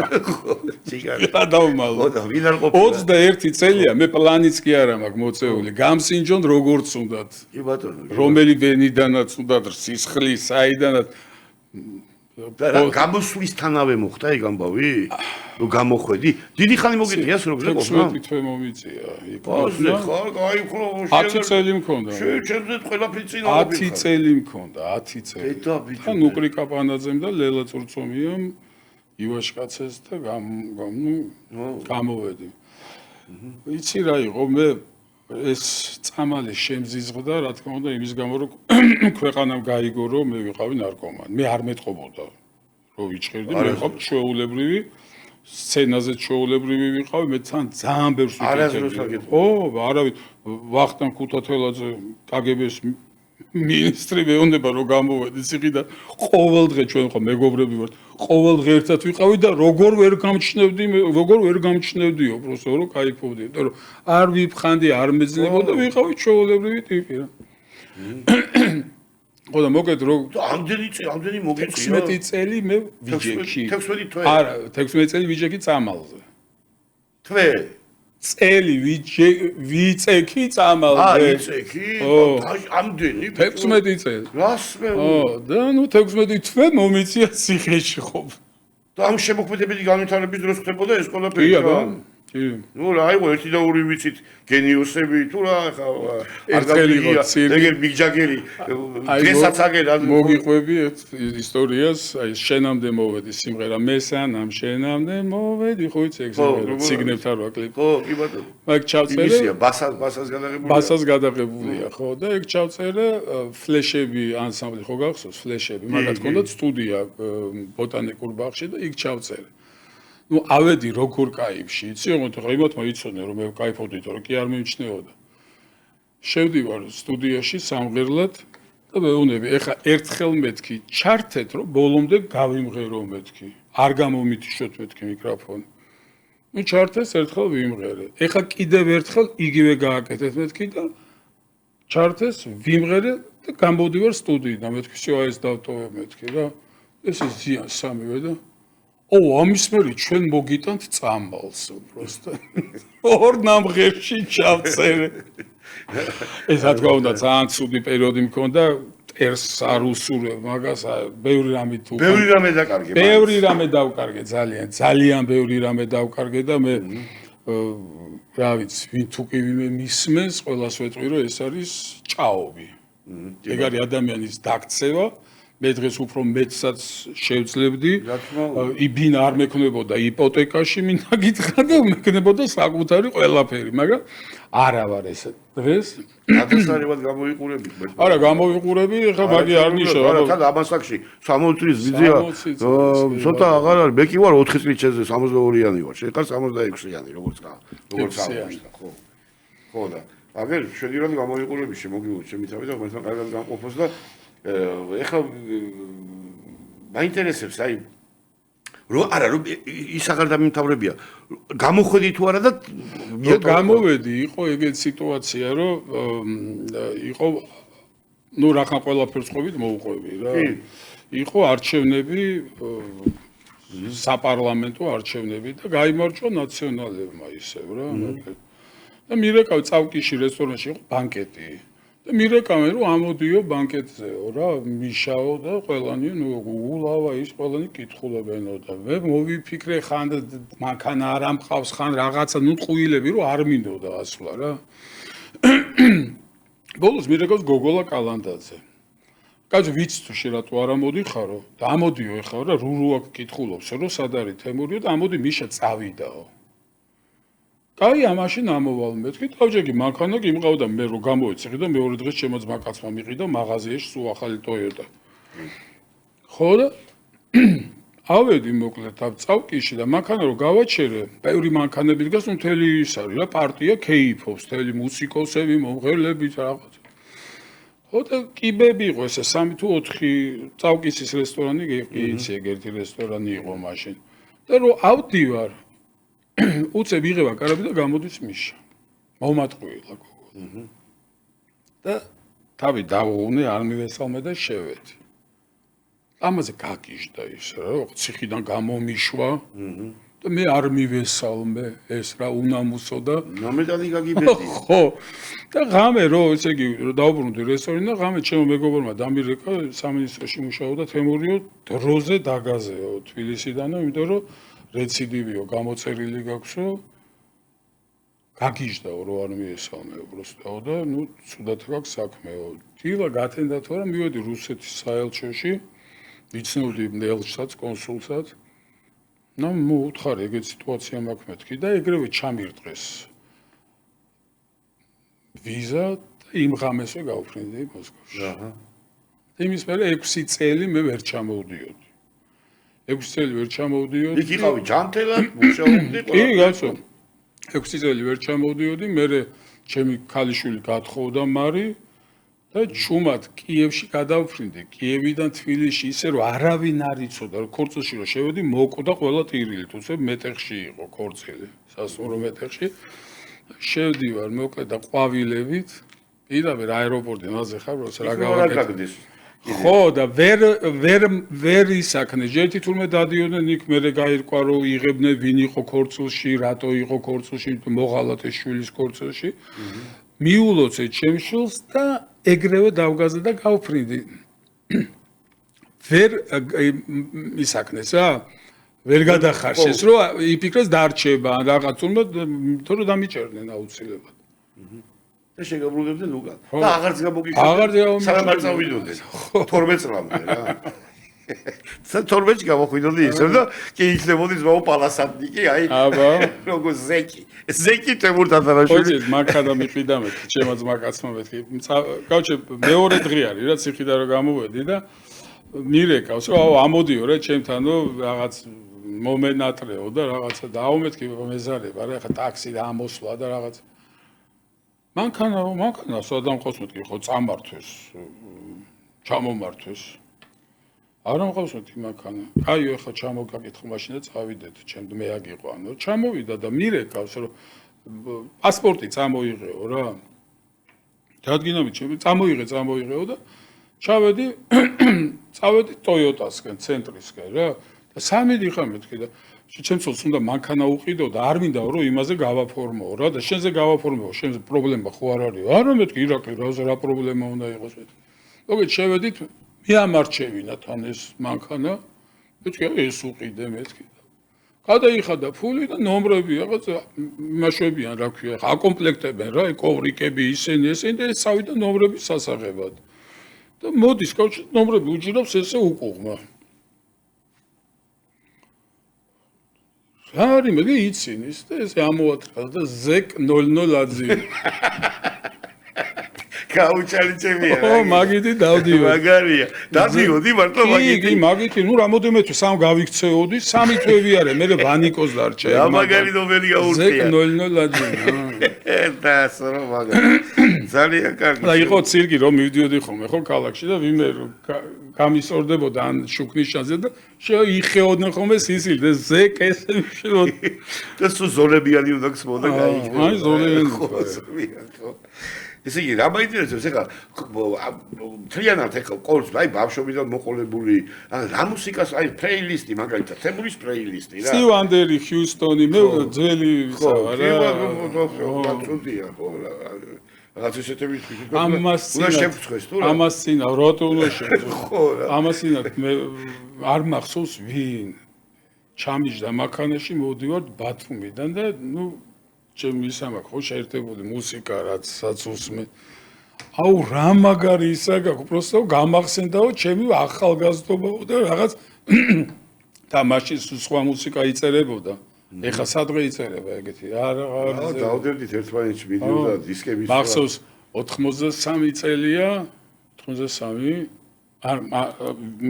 ციგარი. რა დავმალო. ხო და ვინ არ ყოფილა. 21 წელია მე პლანიც კი არა მაქვს მოწეული. გამსინჯონ როგორც უნდათ. კი ბატონო. რომელი ვენიდანაც უნდათ სისხლის საიდანაც და გამოსვლისთანავე მოხდა ეგ ამბავი? ნუ გამოხვედი? დიდი ხანი მოგიწიას რომ გზა ყოფნა? 16 თვე მომიწია. ბაზე ხარ, აი ხო 10 წელი მქონდა. შენ ყველაფერი წინ 10 წელი მქონდა, 10 წელი. ბედა ბიჭო. ხა ნუკრი კაპანაძემ და ლელა წურწომიამ ივაშკაცეს და გამოვედი. იცი რა იყო მე ეს წამალი შემზიზღდა, რა თქმა უნდა, იმის გამო რომ ქვეყანამ გაიგო რომ მე ვიყავი ნარკომანი. მე არ მეტყობოდა რომ ვიჭერდი, მე ვიყავ ჩვეულებრივი, სცენაზე ჩვეულებრივი ვიყავი, მე თან ძალიან ბევრს ვიკეთებდი. ო, არავით, ვახტანგ ქუთათელაძე კგბ-ს მინისტრი მეუბნება რომ გამოვედი ციხიდან, ყოველ დღე ჩვენ ხო მეგობრები ვართ, ყოველ დღე ერთად ვიყავი და როგორ ვერ გამჩნევდიო, просто რომ кайფობდი, იმიტომ რომ არ ვიფხანდი, არ მეძლებოდა, ვიყავი ჩვეულებრივი ტიპი რა. ხო და მოკეთ რომ ამდენი მოგიწია 16 წელი მე ვიჯექში. 16 თვე. არა, 16 წელი ვიჯექი წამალზე. თვე. წელი ვიწექი წამალზე. ვიწექი? ამდენი? 16 წელი. რას მე? და ნუ 16 თვე მომიწია ციხეში ხო. და ამ შემოქმედებითი განვითარების დროს ხდებოდა ეს ყველაფერი რა? კი. ნუ რა აიღო ერთი და ორი ვიცით გენიოსები თუ რა ხა არ გაგიგია ეგერ ბიგჯაგერი დღესაც აგერა მოგიყვები ისტორიას აი შენამდე მოვედი სიმღერა მესანამ შენამდე მოვედი ხო იცი ეგ სიმღერა ციგნებთან რა კლიპი ხო კი ბატონო მაგ ჩავწერე იმისია ბასას გადაღებულია ბასას გადაღებულია ხო და ეგ ჩავწერე ფლეშები ანსამბლი ხო გახსოვს ფლეშები მაგათ ჰქონდა სტუდია ბოტანიკურ ბაღში და იქ ჩავწერე ну ავედი როგორ кайფში იცი ოღონდ ხო იმათმა იცოდნენ რომ მე кайფობდი თორე კი არ მიმჩნეოდა შევდივარ სტუდიაში სამღერლად და მეუბნები ეხა ერთხელ მეთქი ჩართეთ რომ ბოლომდე გავიმღერო მეთქი არ გამომითიშოთ მეთქი მიკროფონი ну ჩართეს ერთხელ ვიმღერე ეხა კიდევ ერთხელ იგივე გააკეთეთ მეთქი და ჩართეს ვიმღერე და გამოვდივარ სტუდიიდან მეთქი всё ეს დავტოვებ მეთქი რა ეს ზიან სამივე და ო ამის მერე ჩვენ მოგიტანთ წამალს უბრალოდ ორ ნამღერში ჩავწერე ეს რა თქმა უნდა ძალიან ცუდი პერიოდი მქონდა ტერს არ უსურვებ მაგას ბევრი რამე თუ ბევრი რამე დაკარგე ბევრი რამე დავკარგე ძალიან ბევრი რამე დავკარგე და მე რა ვიცი ვინ თუ კი ვინმე მისმენს ყველას ვეტყვი რომ ეს არის ჭაობი ეგ არის ადამიანის დაქცევა მე დღეს უფრო მეცაც შევძლებდი იბინა არ მექნებოდა იპოთეკაში მინდა გითხრა და მექნებოდა საკუთარი ყველაფერი მაგრამ არა ვარ ეს დღეს ადასარივად გამოიყურები არა გამოვიყურები ხა მაგი არ ნიშნავს არა თან ამასაკში 60 წლის ვიზია ცოტა აღარ არის მე კი ვარ 4 წლის ჩეზე 62-იანი ვარ შენ ხარ 66-იანი როგორც აღმოჩნდა ხო და აგერ შედივრად გამოიყურები შემოგიუჩ ჩემი თავი და მართლა კარგად გამყოფოს და ეხლა მაინტერესებს აი არა, ის აღარ დამიმთავრებია. გამოხვედი თუ არა და გამოვედი, იყო ეგეთი სიტუაცია, რომ იყო რახან ყველაფერს ყვებით მოუყვები რა. იყო არჩევნები საპარლამენტო არჩევნები და გაიმარჯვა ნაციონალებმა ისევ რა. და მირეკავ წავკიში რესტორანში იყო ბანკეტი. და მირეკავენ რომ ამოდიო ბანკეტზეო რა, მიშაო და ყველანი ულავა ის ყველანი კითხულებენო და მე მოვიფიქრე ხან მანქანა არ ამყავს ხან რაღაცა ტყუილები რომ არ მინდოდა ასვლა რა. ბოლოს მირეკავს გოგოლა კალანდაძე. კაცო ვიცი თუ შე რატო არ ამოდიხარო და ამოდიო ეხლა რა რურუ აქ კითხულობს რომ სად არის თემურიო და ამოდი მიშა წავიდაო. კაი ამაში ამოვალ მეთქი თავჯეგი მანქანა გიმყავდა მე რომ გამოეცი და მეორე დღეს ჩემო ძმაკაცმა მიყიდა მაღაზიაში სულ ახალი Toyota. ხო და ავედი მოკლედ ამ წავკიში და მანქანა რომ გავაჩერე, ბევრი მანქანები დგას მთელი ის არის რა პარტია კეიფობს, მთელი მუსიკოსები, მომღერლები რაღაც. ხო და კიბები იყო ესე 3 თუ 4 წავკისის რესტორანი იცი ეგ ერთი რესტორანი იყო მაშინ. და რომ ავდივარ უცებ იღება კარები და გამოდის მიშა. მომატყუილა გოგო. და თავი დავუღუნე არ მივესალმე და შევედი. ამაზე გაგიჟდა ის რა, ციხიდან გამომიშვა. და მე არ მივესალმე ეს რა უნამუსო და ნამედანი გაგიბედი. ხო. და ღამე რო ესე იგი დავუბრუნდი რესტორანი და ღამე ჩემო მეგობრმა დამირეკა სამინისტროში მუშაობდა თემურიო დროზე დაგაზეო თბილისიდანო, იმიტომ რომ რეციდივიო გამოწერილი გაქვსო გაგიჟდაო რომ არ მიესალმე უბრალოდ და ცუდად გაქვს საქმეო. დილა გათენდა თუ არა მივედი რუსეთის საელჩოში ვიცნობდი ნელშსაც კონსულსაც მოუთხარი ეგეთ სიტუაცია მაქვს მეთქი და ეგრევე ჩამირტყეს ვიზა და იმ ღამესვე გავფრინდი მოსკოვში. იმის მერე 6 წელი მე ვერ ჩამოვდიოდი. 6 წელი ვერ ჩამოვდიოდი. იქ იყავი ჯანმრთელად, მუშაობდი ყველა. კი, გასო. 6 წელი ვერ ჩამოვდიოდი, მერე ჩემი ქალიშვილი გათხოვდა მარი და ჩუმად კიევში გადავფრინდი. კიევიდან თბილისში ისე რომ არავინ არ იცოდა, რომ ქორწილში რომ შევედი, მოკვდა ყველა ტირილი, თუმცა მეტეხში იყო ქორწილი, სასტუმრო მეტეხში. შევდივარ მოკლედ და ყვავილებით, პირდაპირ აეროპორტიდან აზეხარ, როცა რა გავაკეთე. ხო და ვერ ისაქნე ჯერთი თურმე დადიოდნენ იქ მერე გაირკვა რომ იღებდნენ ვინ იყო ქორწილში რატო იყო ქორწილში მოღალატეს შვილის ქორწილში მიულოცე ჩემს შვილს და ეგრევე დავგაზდა და გავფრინდი ვერ ისაქნეს რა ვერ გადახარშეს რომ იფიქრეს დარჩება რაღაც თურმე თორე დამიჭერდნენ აუცილებლად და შეგაბრუნებდნენ უკან. და აღარც გამოგიჩნდა. აღარც სანამ არ წავიდოდნენ. 12 წლამდე რა. 12-ში გამოხვიდოდი ისე და კი იქნებოდი ზმაო პალასატნიკი, აი. აბა. როგორ ზეკი. ზეკი თემურ თათარაშვილი. ხო, მანქანა მიყიდა მეთქი, ჩემო ძმაკაცმა მეთქი. გავჩე მეორე დღე არის რა ციხიდან რომ გამოვედი და მირეკავს რომ აუ ამოდიო რა ჩემთანო რაღაც მომენატრეო და რაღაცა დაავმეთქი მეზარება რა ხა ტაქსი და ამოსვლა და რაღაც მანქანა სადამ ყავს მეთქი ხო წამართვეს ჩამომართვეს არ ამყავს მეთქი მანქანა აიო ხა ჩამოგაკითხო მაშინ და წავიდეთ ჩემ მე აგიყვანო ჩამოვიდა და მირეკავს რომ პასპორტი წამოიღეო რა დადგინავით ჩემ წამოიღეო და ჩავედი Toyota-სკენ ცენტრისკენ რა და სამი დიხარ მეთქი და ჩემს უნდა მანქანა უყიდო და არ მინდა რომ იმაზე გავაფორმო რა და შენზე გავაფორმო შენზე პრობლემა ხო არ არის არა მეთქი ირაკლი რა პრობლემა უნდა იყოს მეთქი მოგეთ შევედით მიამარჩევინა თან ეს მანქანა მეთქი ეს უყიდე მეთქი გადაიხადა ფული და ნომრები რაღაც იმაშვებიან რა ქვია აკომპლექტებენ რა კოვრიკები ისინი და წავიდა ნომრები სასაღებად და მოდის კავშირ ნომრები უჭირავს ესე უკუღმა რა არის მე იცინის და ეს ამოატრა და ზეკ 00 აძი გაუჩალიჩებია. ო, მაგითი დავდივარ. მაგარია. დადიოდი მართლა მაგითი. კი, მაგითი, ნუ რამოდენმე თვე სამ გავიქცეოდი, 3 თვე ვიარე, მე ვანიკოს დარჩა. რა მაგარი ნომერი გაურთია. 0-0 აჯი. და სრო მაგარი. ძალიან კარგი. და იყო ცირკი რომ მივდიოდი ხოლმე ხო ქალაქში და ვინმე გამისორდებოდა ან შუქნიშანზე და შეიხეოდნენ ხოლმე სისილს ზეკ ესე მიშროდ და სულ ზოლებიანი უნდა გსმოდა გაიქნება. აი ზოლებიანი. ხო. ესე იგი რა მაინტერესებს ეხლა თლიანად ეხლა ყოველს აი ბავშვობიდან მოყოლებული რა მუსიკას აი პლეილისტი მაგალითად თემურის პლეილისტი რა სტივ ვანდერი ჰიუსტონი მე ძველი ისა რა გაწუდია ხო რა რაღაც ესეთები უნდა შევწხვეს თუ რა ამას წინა როტუნო შევწხვეს ხო რა ამას წინა მე არ მახსოვს ვინ ჩამიჯდა მაქანაში მოვდივარ ბათუმიდან და ნუ ჩემი ისამაკ ხო შეერთებული მუსიკა რაც უსმე აუ რა მაგარი ისა გაქვს უბრალოდ გამახსენდაო ჩემი ახალგაზრდობაო და რაღაც და მაშინ სხვა მუსიკა იწერებოდა ეხა სადღე იწერება ეგეთი რა დავდებდით ერთმანეთში ვიდეო და დისკების მახსოვს 83 წელია 83 არ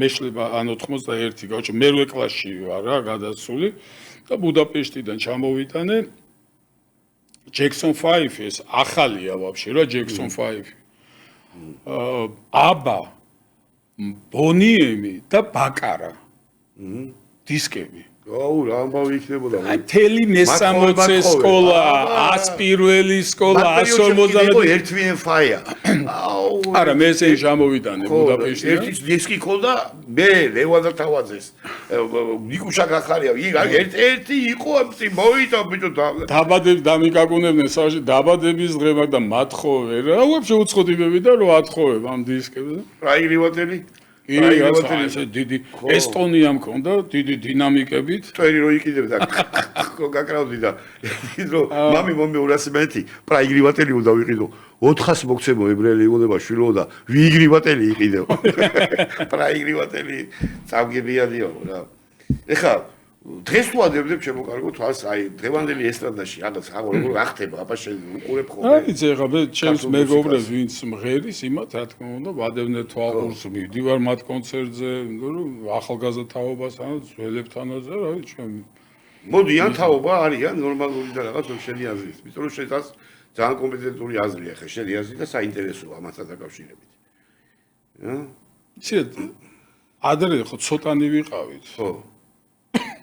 მეშლება ან 91 გავჩი მერვე კლასში ვარ რა გადასული და ბუდაპეშტიდან ჩამოვიტანე Jackson 5 ეს ახალია вообще რა Jackson 5 აბა ბონიემი და ბაკარა დისკები აუ რა ამბავი იქნებოდა აი თელი მე-60 სკოლა 101 სკოლა 150 ერთვიან ფაია აუ არა მე ესე ჩამოვიტანე ბუდაპეშტიდან ერთი დისკი ქონდა მე ლევან თავაძეს ნიკუშა გახარია ერთი იყო ამცი მოვიდა ბიჭო დაბადები დამიკაკუნებდნენ სავში დაბადების დღე და მათხოვე რა უებში უცხოდებები და რო ათხოვებ ამ დისკებს რა იგრივატელი ესე დიდი ესტონია მქონდა დიდი დინამიკებით წვერი რო იყიდებდა გაკრავდი და დრო მამი მომე 200 პრაიგრივატელი უნდა ვიყიდო 400 მოგცემო ებრაელი იყოდება შვილო და ვიგრივატელი იყიდო პრაიგრივატელი წავგებიადიო რა ეხა დღეს თუ ადებდებ ჩემო კარგო თვალს აი დღევანდელი ესტრადაში რაღაც როგორ ახტება აბა შენ უყურებ ხოლმე აი იცი ეხა მე ჩემს მეგობრებს ვინც მღერის იმათ რა თქმა უნდა ვადევნე თვალყურს მივდივარ მათ კონცერტზე რომ ახალგაზრდა თაობასთან ძველებთანაც და რა ვიცი ჩვენ მოდიან თაობა არიან ნორმალური და რაღაც შენი აზრით იმიტომ რომ შენ ძალიან კომპეტენტური აზრია ხე შენი აზრი და საინტერესოა ამასთან დაკავშირებით იცი ადრე ხო ცოტანი ვიყავით ხო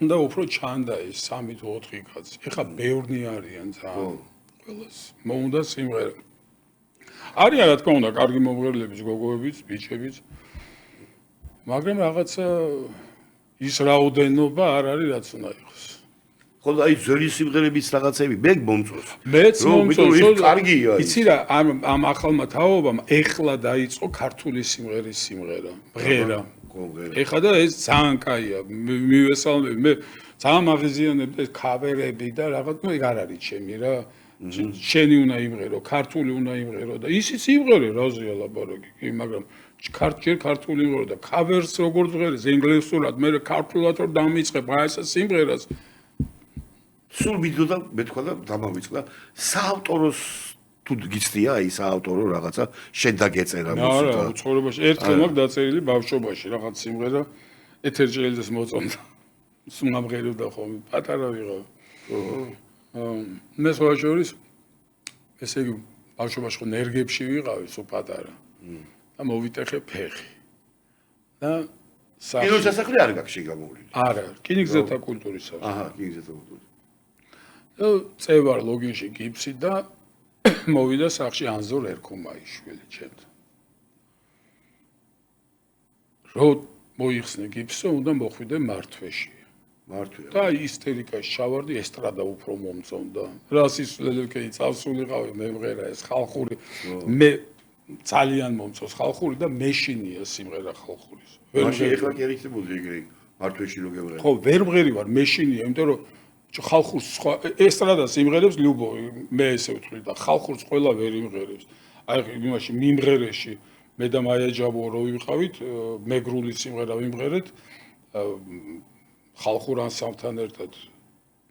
და უფრო ჩანდა ის 3 თუ 4 კაცი. ეხა ბევრნი არიან ძალიან. ყველას მოუნდა სიმღერა. არიან რა თქმა უნდა, კარგი მომღერლებიც, გოგოებიც, ბიჭებიც. მაგრამ რაღაცა ის რაოდენობა არ არის რაც უნდა იყოს. ხო და აი ძველი სიმღერების რაღაცები მე მომწონს. მეც მომწონს. კარგია. იცი რა, ამ ახალმა თაობამ ეხლა დაიწყო ქართული სიმღერის სიმღერა. მღერა. ეხლა და ეს ძალიან კაია მივესალმები მე ძალიან მაღიზიანებდი ეს ქავერები და რაღაც ნუ ეგ არ არის ჩემი რა შენი უნდა იმღერო ქართული უნდა იმღერო და ისიც იმღერე რაზეა ლაპარაკი კი მაგრამ ქართული იმღერო და ქავერს როგორ ჟღერის ინგლისურად მე ქართულად რომ დამიწყებ რა ეს სიმღერას სულ მიდოდა მე თქვა და დამავიწყდა საავტოროს თუ გიცდია აი საავტორო რაღაცა შენ დაგეწერა მუსიკა. არა, ცხოვრებაში ერთხელ მაგ დაწერილი ბავშვობაში რაღაც სიმღერა ეთერჯელიძეს მოწონდა. სუმამღერებდა ხოლმე, პატარა ვიყავ. მე სხვა შორის ესე იგი ბავშვობაში ხო ნერგებში ვიყავი, სულ პატარა. და მოვიტეხე ფეხი. და კინოს სასახლე არ გაქვს შეგამოვლილი. არა, რკინიგზათა კულტურის სასახლე. აჰა, რკინიგზათა კულტურის. და წევარ ლოგინში გიფსი და მოვიდა სახში ანზორ ერქომაიშვილი ჩემთან. რო მოიხსნე გიფსო, უნდა მოხვიდე მართვეში. მართვია. და ისტერიკაში ჩავარდი, ესტრადა უფრო მომწონდა. რა სისულელეკეი წავსულიყავი მემღერა ეს ხალხური. მე ძალიან მომწონს ხალხური და მეშინია სიმღერა ხალხურის. მაშინ ეხლა კი არიქნებოდი ეგრე მართვეში რო გევრე. ხო, ვერ მღერი ვარ, მეშინია, იმიტომ რომ ხალხურს სხვა ესტრადა სიმღერებს ლიუბოვი მე ესე ვთვლი და ხალხურს ყველა ვერ იმღერებს. აი იმაში მიმღერეში მე და მაია ჯაბო რო ვიყავით, მეგრული სიმღერა ვიმღერეთ ხალხურ ანსამბლთან ერთად.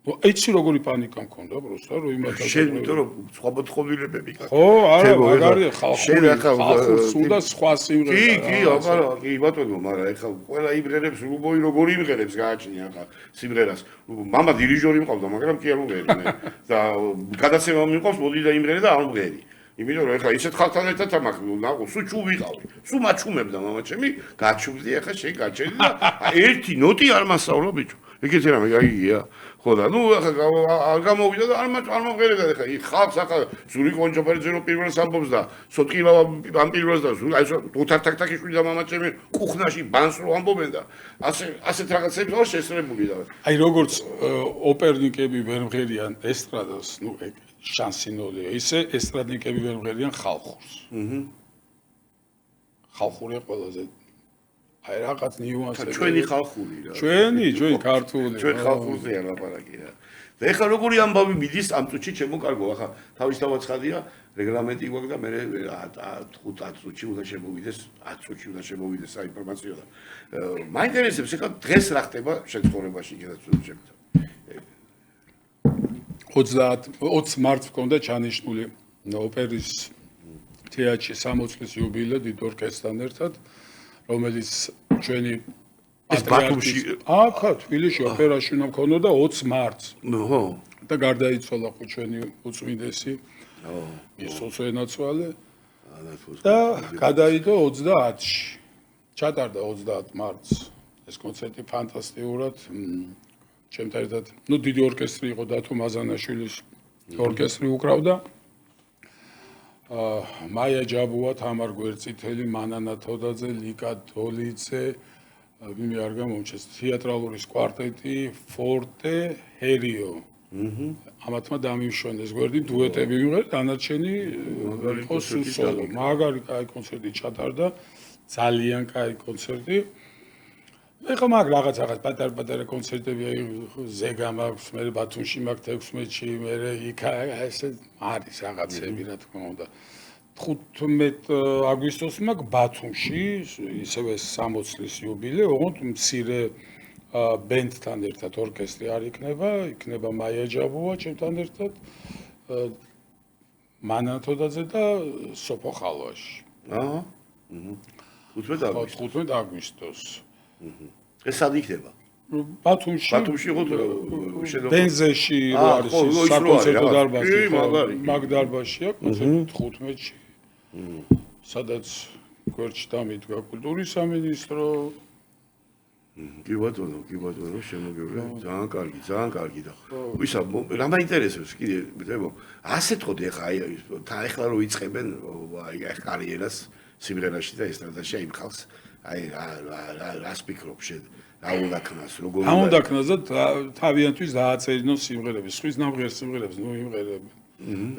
იცი როგორი პანიკა მქონდა პროსტა რომ იმათ შენ იმიტომ რომ სხვა მოთხოვნილებები გაქვს. ხო, არა, მაგარია ხალხურს უნდა სხვა სიმღერა. კი, აბა, კი, ბატონო, მაგრამ ეხლა ყველა იმღერებს რუბოი როგორ იმღერებს გააჩნია ხა სიმღერას. მამა დირიჟორი მყავდა, მაგრამ კი არ მღერი მე. და გადაცემა მიყვავს, მოდი და იმღერე და არ მღერი. იმიტომ რომ ეხლა ისეთ ხალხთან ერთად ამახ ნაყო, სულ ჩუ ვიყავი. სულ მაჩუმებდა მამა ჩემი, გაჩუმდი ეხლა შენ გაჩერდი და ერთი ნოტი არ მასწავლა ბიჭო. ეგეთი რამე გაიგია. ხო და ნუ ახლა არ გამოვიდა და არ მომღერებდა ეხლა ხალხს ახლა ზური კონჯოფერი ძერო პირველს ამბობს და სოტკილავა ამ პირველს და აი ეს თუთართაკტაკიშვილი და მამა ჩემი კუხნაში ბანს რო ამბობენ და ასეთ რაღაცებს არ შესწრებული და აი როგორც ოპერნიკები ვერ მღერიან ესტრადას, ნუ ეგ შანსინოლია, ისე ესტრადნიკები ვერ მღერიან ხალხურს. ხალხურია ყველაზე აი რაღაც ნიუანსები. ჩვენი ხალხური რა. ჩვენი ქართული. ჩვენ ხალხურზეა ლაპარაკი რა. და ეხლა როგორი ამბავი მიდის ამ წუთში ჩემო კარგო, ახლა თავისთავად ცხადია, რეგლამენტი გვაქვს და მე 5-10 წუთში უნდა შემოვიდეს, 10 წუთში უნდა შემოვიდეს საინფორმაციო და მაინტერესებს ეხლა დღეს რა ხდება შენ ცხოვრებაში კიდევ ჩემთან. 20 მარტს მქონდა ჩანიშნული ოპერის თეატრში 60 წლის იუბილე დიდ ორკესტრთან ერთად, რომელიც ჩვენი ბათუმში აქა თბილისში ოპერაში უნდა მქონოდა 20 მარტს. ხო. და გარდაიცვალა ხო ჩვენი უწმინდესი. ისოს ენაცვალე. და გადაიდო 30-ში. ჩატარდა 30 მარტს. ეს კონცერტი ფანტასტიკურად ჩემთან ერთად, ნუ დიდი ორკესტრი იყო დათო მაზანაშვილის ორკესტრი უკრავდა. მაია ჯაბუა, თამარ გვერწითელი, მანანა თოდაძე, ლიკა დოლიძე, ვინმე არ გამომჩეს, თეატრალური კვარტეტი, ფორტე, ჰერიო. ამათმა დამიმშვენეს გვერდი, დუეტები ვიღეთ, დანარჩენი იყო სოლო. მაგარი კაი კონცერტი ჩატარდა, ძალიან კაი კონცერტი. ეხლა მაგ რაღაც პატარ-პატარა კონცერტები ზეგა მაქვს, მე ბათუმში მაქვს 16-ში, მე იქ ესე არის რაღაცები რა თქმა უნდა. 15 აგვისტოს მაქვს ბათუმში, ისევე 60 წლის იუბილე, ოღონდ მცირე ბენდთან ერთად ორკესტრი არ იქნება მაია ჯაბუა ჩემთან ერთად, მანანა თოდაძე და სოფო ხალვაში. 15 აგვისტოს. ეს სად იქნება? ბათუმში ხო ბენზეში რო არის საკონცერტო დარბაზი, მაგ დარბაზშია კონცერტი 15-ში. სადაც გვერდში დამიდგა კულტურის სამინისტრო. კი ბატონო, შემოგევლე. ძალიან კარგი და ვისა, რა მაინტერესებს კიდე, მეთქო, ასეთ ხოდი ახლა ახლა რო იწყებენ აი კარიერას სიმღერაში და ესტრადაში აი ხალხს აი რას ფიქრობ შენ? რა უნდა ქნას, როგორ უნდა? რა უნდა ქნას და თავიანთვის დააწერინოს სიმღერები, სხვის ნამღერ სიმღერებს, ნუ იმღერებენ.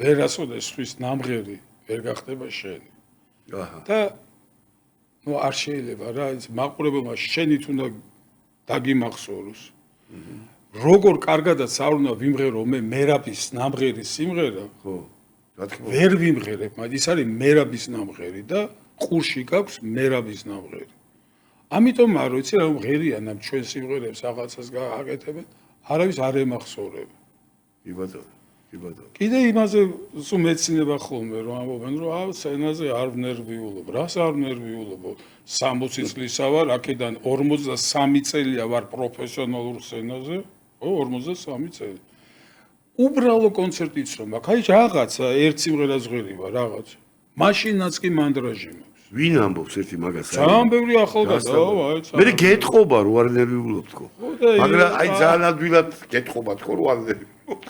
ვერასოდეს სხვის ნამღერი ვერ გახდება შენი. და ნუ არ შეიძლება რა, მაყურებელმა შენით უნდა დაგიმახსოვროს. როგორ კარგადაც არ უნდა ვიმღერო მე მერაბის ნამღერი სიმღერა, ხო. რა თქმა უნდა. ვერ ვიმღერებ, მაგრამ ის არის მერაბის ნამღერი და ყურში გაქვს მერაბის ნამღერი. ამიტომ არ ვიცი რა მღერიან ამ ჩვენ სიმღერებს რაღაცას გააკეთებენ, არავის არ ემახსოვრებ. კი ბატონო. კიდე იმაზე სულ მეცინება ხოლმე რომ ამბობენ რომ აა სცენაზე არ ვნერვიულობ, რას არ ვნერვიულობ? 60 წლისა ვარ, აქედან 43 წელია ვარ პროფესიონალურ სცენაზე, 43 წელი. უბრალო კონცერტიც რომ აქ აი რაღაცა ერთ სიმღერას ღერივა რაღაც. მაშინაც კი მანდრაჟი მაქვს. ვინ ამბობს ერთი მაგას? ძალიან ბევრი ახალგაზრდა, აი ცა. მე გეტყობა რომ არ ნერვიულობ თქო. მაგრამ აი ძალიან ადვილად გეტყობა თქო რომ არ ნერვიულობ.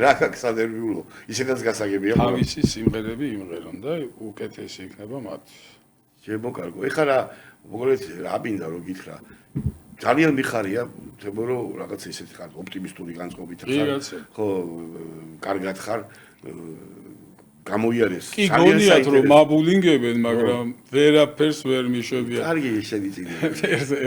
რა გაქვს ანერვიულო? ისედაც გასაგებია. თავისი სიმღერები იმღერონ და უკეთესი იქნება მათ. შემოკარგო. ეხლა რა მოგეთ რა მინდა რომ გითხრა. ძალიან მიხარია, თქო რომ რაღაც ისეთი ხარ ოპტიმისტური განწყობით ხარ. ხო, კარგად ხარ. გამოიარეს. კი გონიათ რომ მაბულინგებენ, მაგრამ ვერაფერს ვერ მიშვებიან. კარგი შენი წინი.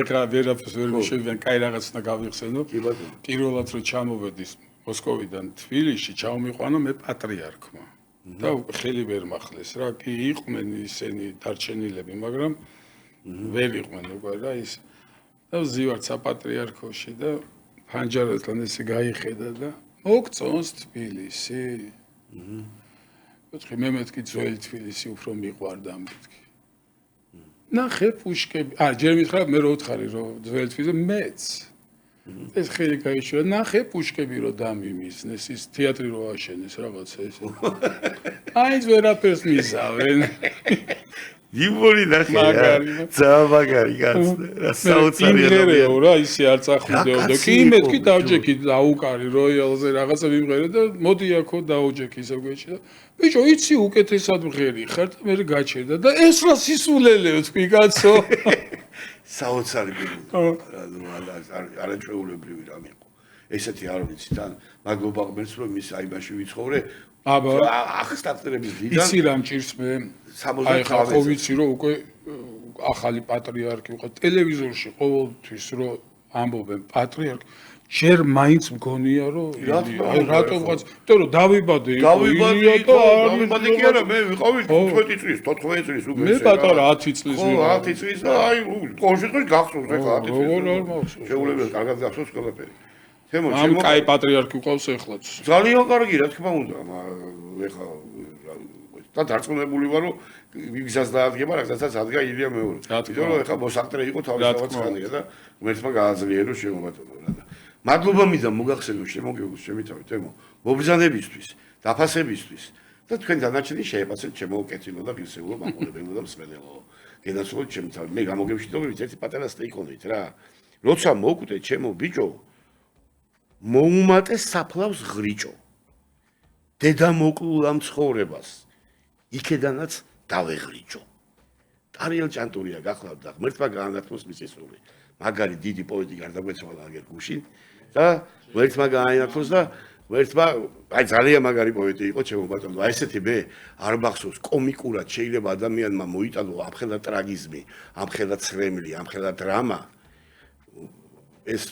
ეხლა ვერაფერს ვერ მიშვებიან, კაი რაღაც უნდა გავიხსენო. კი ბატონო. პირველად რომ ჩამოვედის მოსკოვიდან თბილისში, ჩამომიყვანა მე პატრიარქმა. და ხელი ვერ მახლეს რა, კი იყვნენ ისინი დარჩენილები, მაგრამ ვერ იყვნენ უკვე რა ის. და ვზივართ საპატრიარქოში და ხანჯარასთან ესე გაიხედა და მოგწონს თბილისი. ვთქვი მე მეთქი ძველი თბილისი უფრო მიყვარდა მეთქი. ნახე პუშკები, ჯერ მითხრა მე რო ვთხარი რომ ძველი თბილისი მეც. ეს ხელი გაიშვია, ნახე პუშკები რო დამიმიზნეს, ის თეატრი რო აშენეს რაღაცა ესე. აი ვერაფერს მიზავენ. იმორი ნახე ძაბაგარი კაცი რა საოცარი ადამიანია რა ისე არ წახმოდეოდა კი მეთქი დავჯექი დაუკარი როიალზე რაღაცა მიმღერე და მოდი აქო დაუჯექი ისე გვეჭი და ბიჭო იცი უკეთესად მღერი ხარ და მე გაჩერდა და ეს რა სისულელეო თქვი კაცო საოცარი ბიჭო არაჩვეულებრივი რამ იყო ესეთი არ ვიცი თან მაგობა ღმერთს რომ ის აიბაში ვიცხოვრე აბა ახსტატრების დიდა იცი რამ ჭირს მე აი ხო ვიცი რომ უკვე ახალი პატრიარქი უკვე ტელევიზორში ყოველთვის რომ ამბობენ პატრიარქი ჯერ მაინც მგონია რომ აი რატომღაც იმიტომ რომ დავიბადე დავიბადე კი არა მე ვიყავი 15 წლის 14 წლის უკვე მე პატარა 10 წლის ვიყავი 10 წლის და აი კონშეტყვი გახსოვს ეხლა 10 წლის როგორ არ მახსოვს შეულებელია კარგად გახსოვს ყველაფერი თემო ამ კაი პატრიარქი ყავს ეხლაც ძალიან კარგი რა თქმა უნდა ეხლა და დარწმუნებული ვარ რომ ვიგზას დაადგება რაღაცას ადგა ილია მეორე იმიტომ რომ ეხლა მოსაკტრე იყო თავისთავად ხანია და ღმერთმა გააძლიერო შემობატონო რა და მადლობა მიზა მოგახსენო შემოგეულოს ჩემი თავი თემო მობრძანებისთვის დაფასებისთვის და თქვენ დანარჩენი შეეპასეთ ჩემო კეთილო და ღირსეულო მაყურებელო და მსმენელო გენაცვლოთ ჩემი თავი მე გამოგევშიტობებით ერთი პატარა სტეიკონით რა როცა მოკვდე ჩემო ბიჭო მოუმატე საფლავს ღრიჭო დედა მოკლულა მცხოვრებას იქედანაც დავეღრიჭო ტარიელ ჭანტურია გახლავთ და ღმერთმა გაანათმოს მისი სული მაგარი დიდი პოეტი გარდაგვეცვალა აგერ გუშინ და ღმერთმა გაანათმოს და ღმერთმა აი ძალიან მაგარი პოეტი იყო ჩემო ბატონო აი ესეთი მე არ მახსოვს კომიკურად შეიძლება ადამიანმა მოიტანო ამხელა ტრაგიზმი ამხელა ცრემლი ამხელა დრამა ეს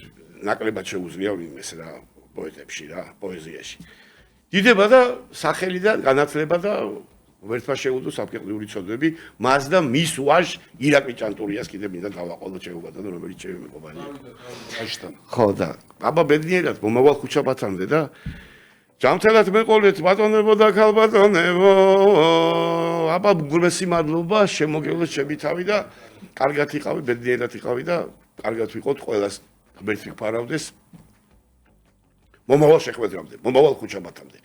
ნაკლებად შეუძლია ვინმეს რა პოეტებში რა პოეზიაში დიდება და სახელი და განათლება და ღმერთმა შეუდო საფრთხილური ცოდვები მას და მის ვაჟ ირაკლი ჭანტურიას კიდე მინდა დავაყოლო შეუბადო რომელიც ჩემი მეგობარია ვაჟთან ხო და აბა ბედნიერად მომავალ ხუჩაბათამდე და ჯამთელად მეყოლეთ ბატონებო და ქალბატონებო აბა გულმესი მადლობა შემოგევლოთ ჩემი თავი და კარგად იყავი ბედნიერად იყავი და კარგად ვიყოთ ყველას ღმერთი გფარავდეს მომავალ შეხვედრამდე მომავალ ხუჩაბათამდე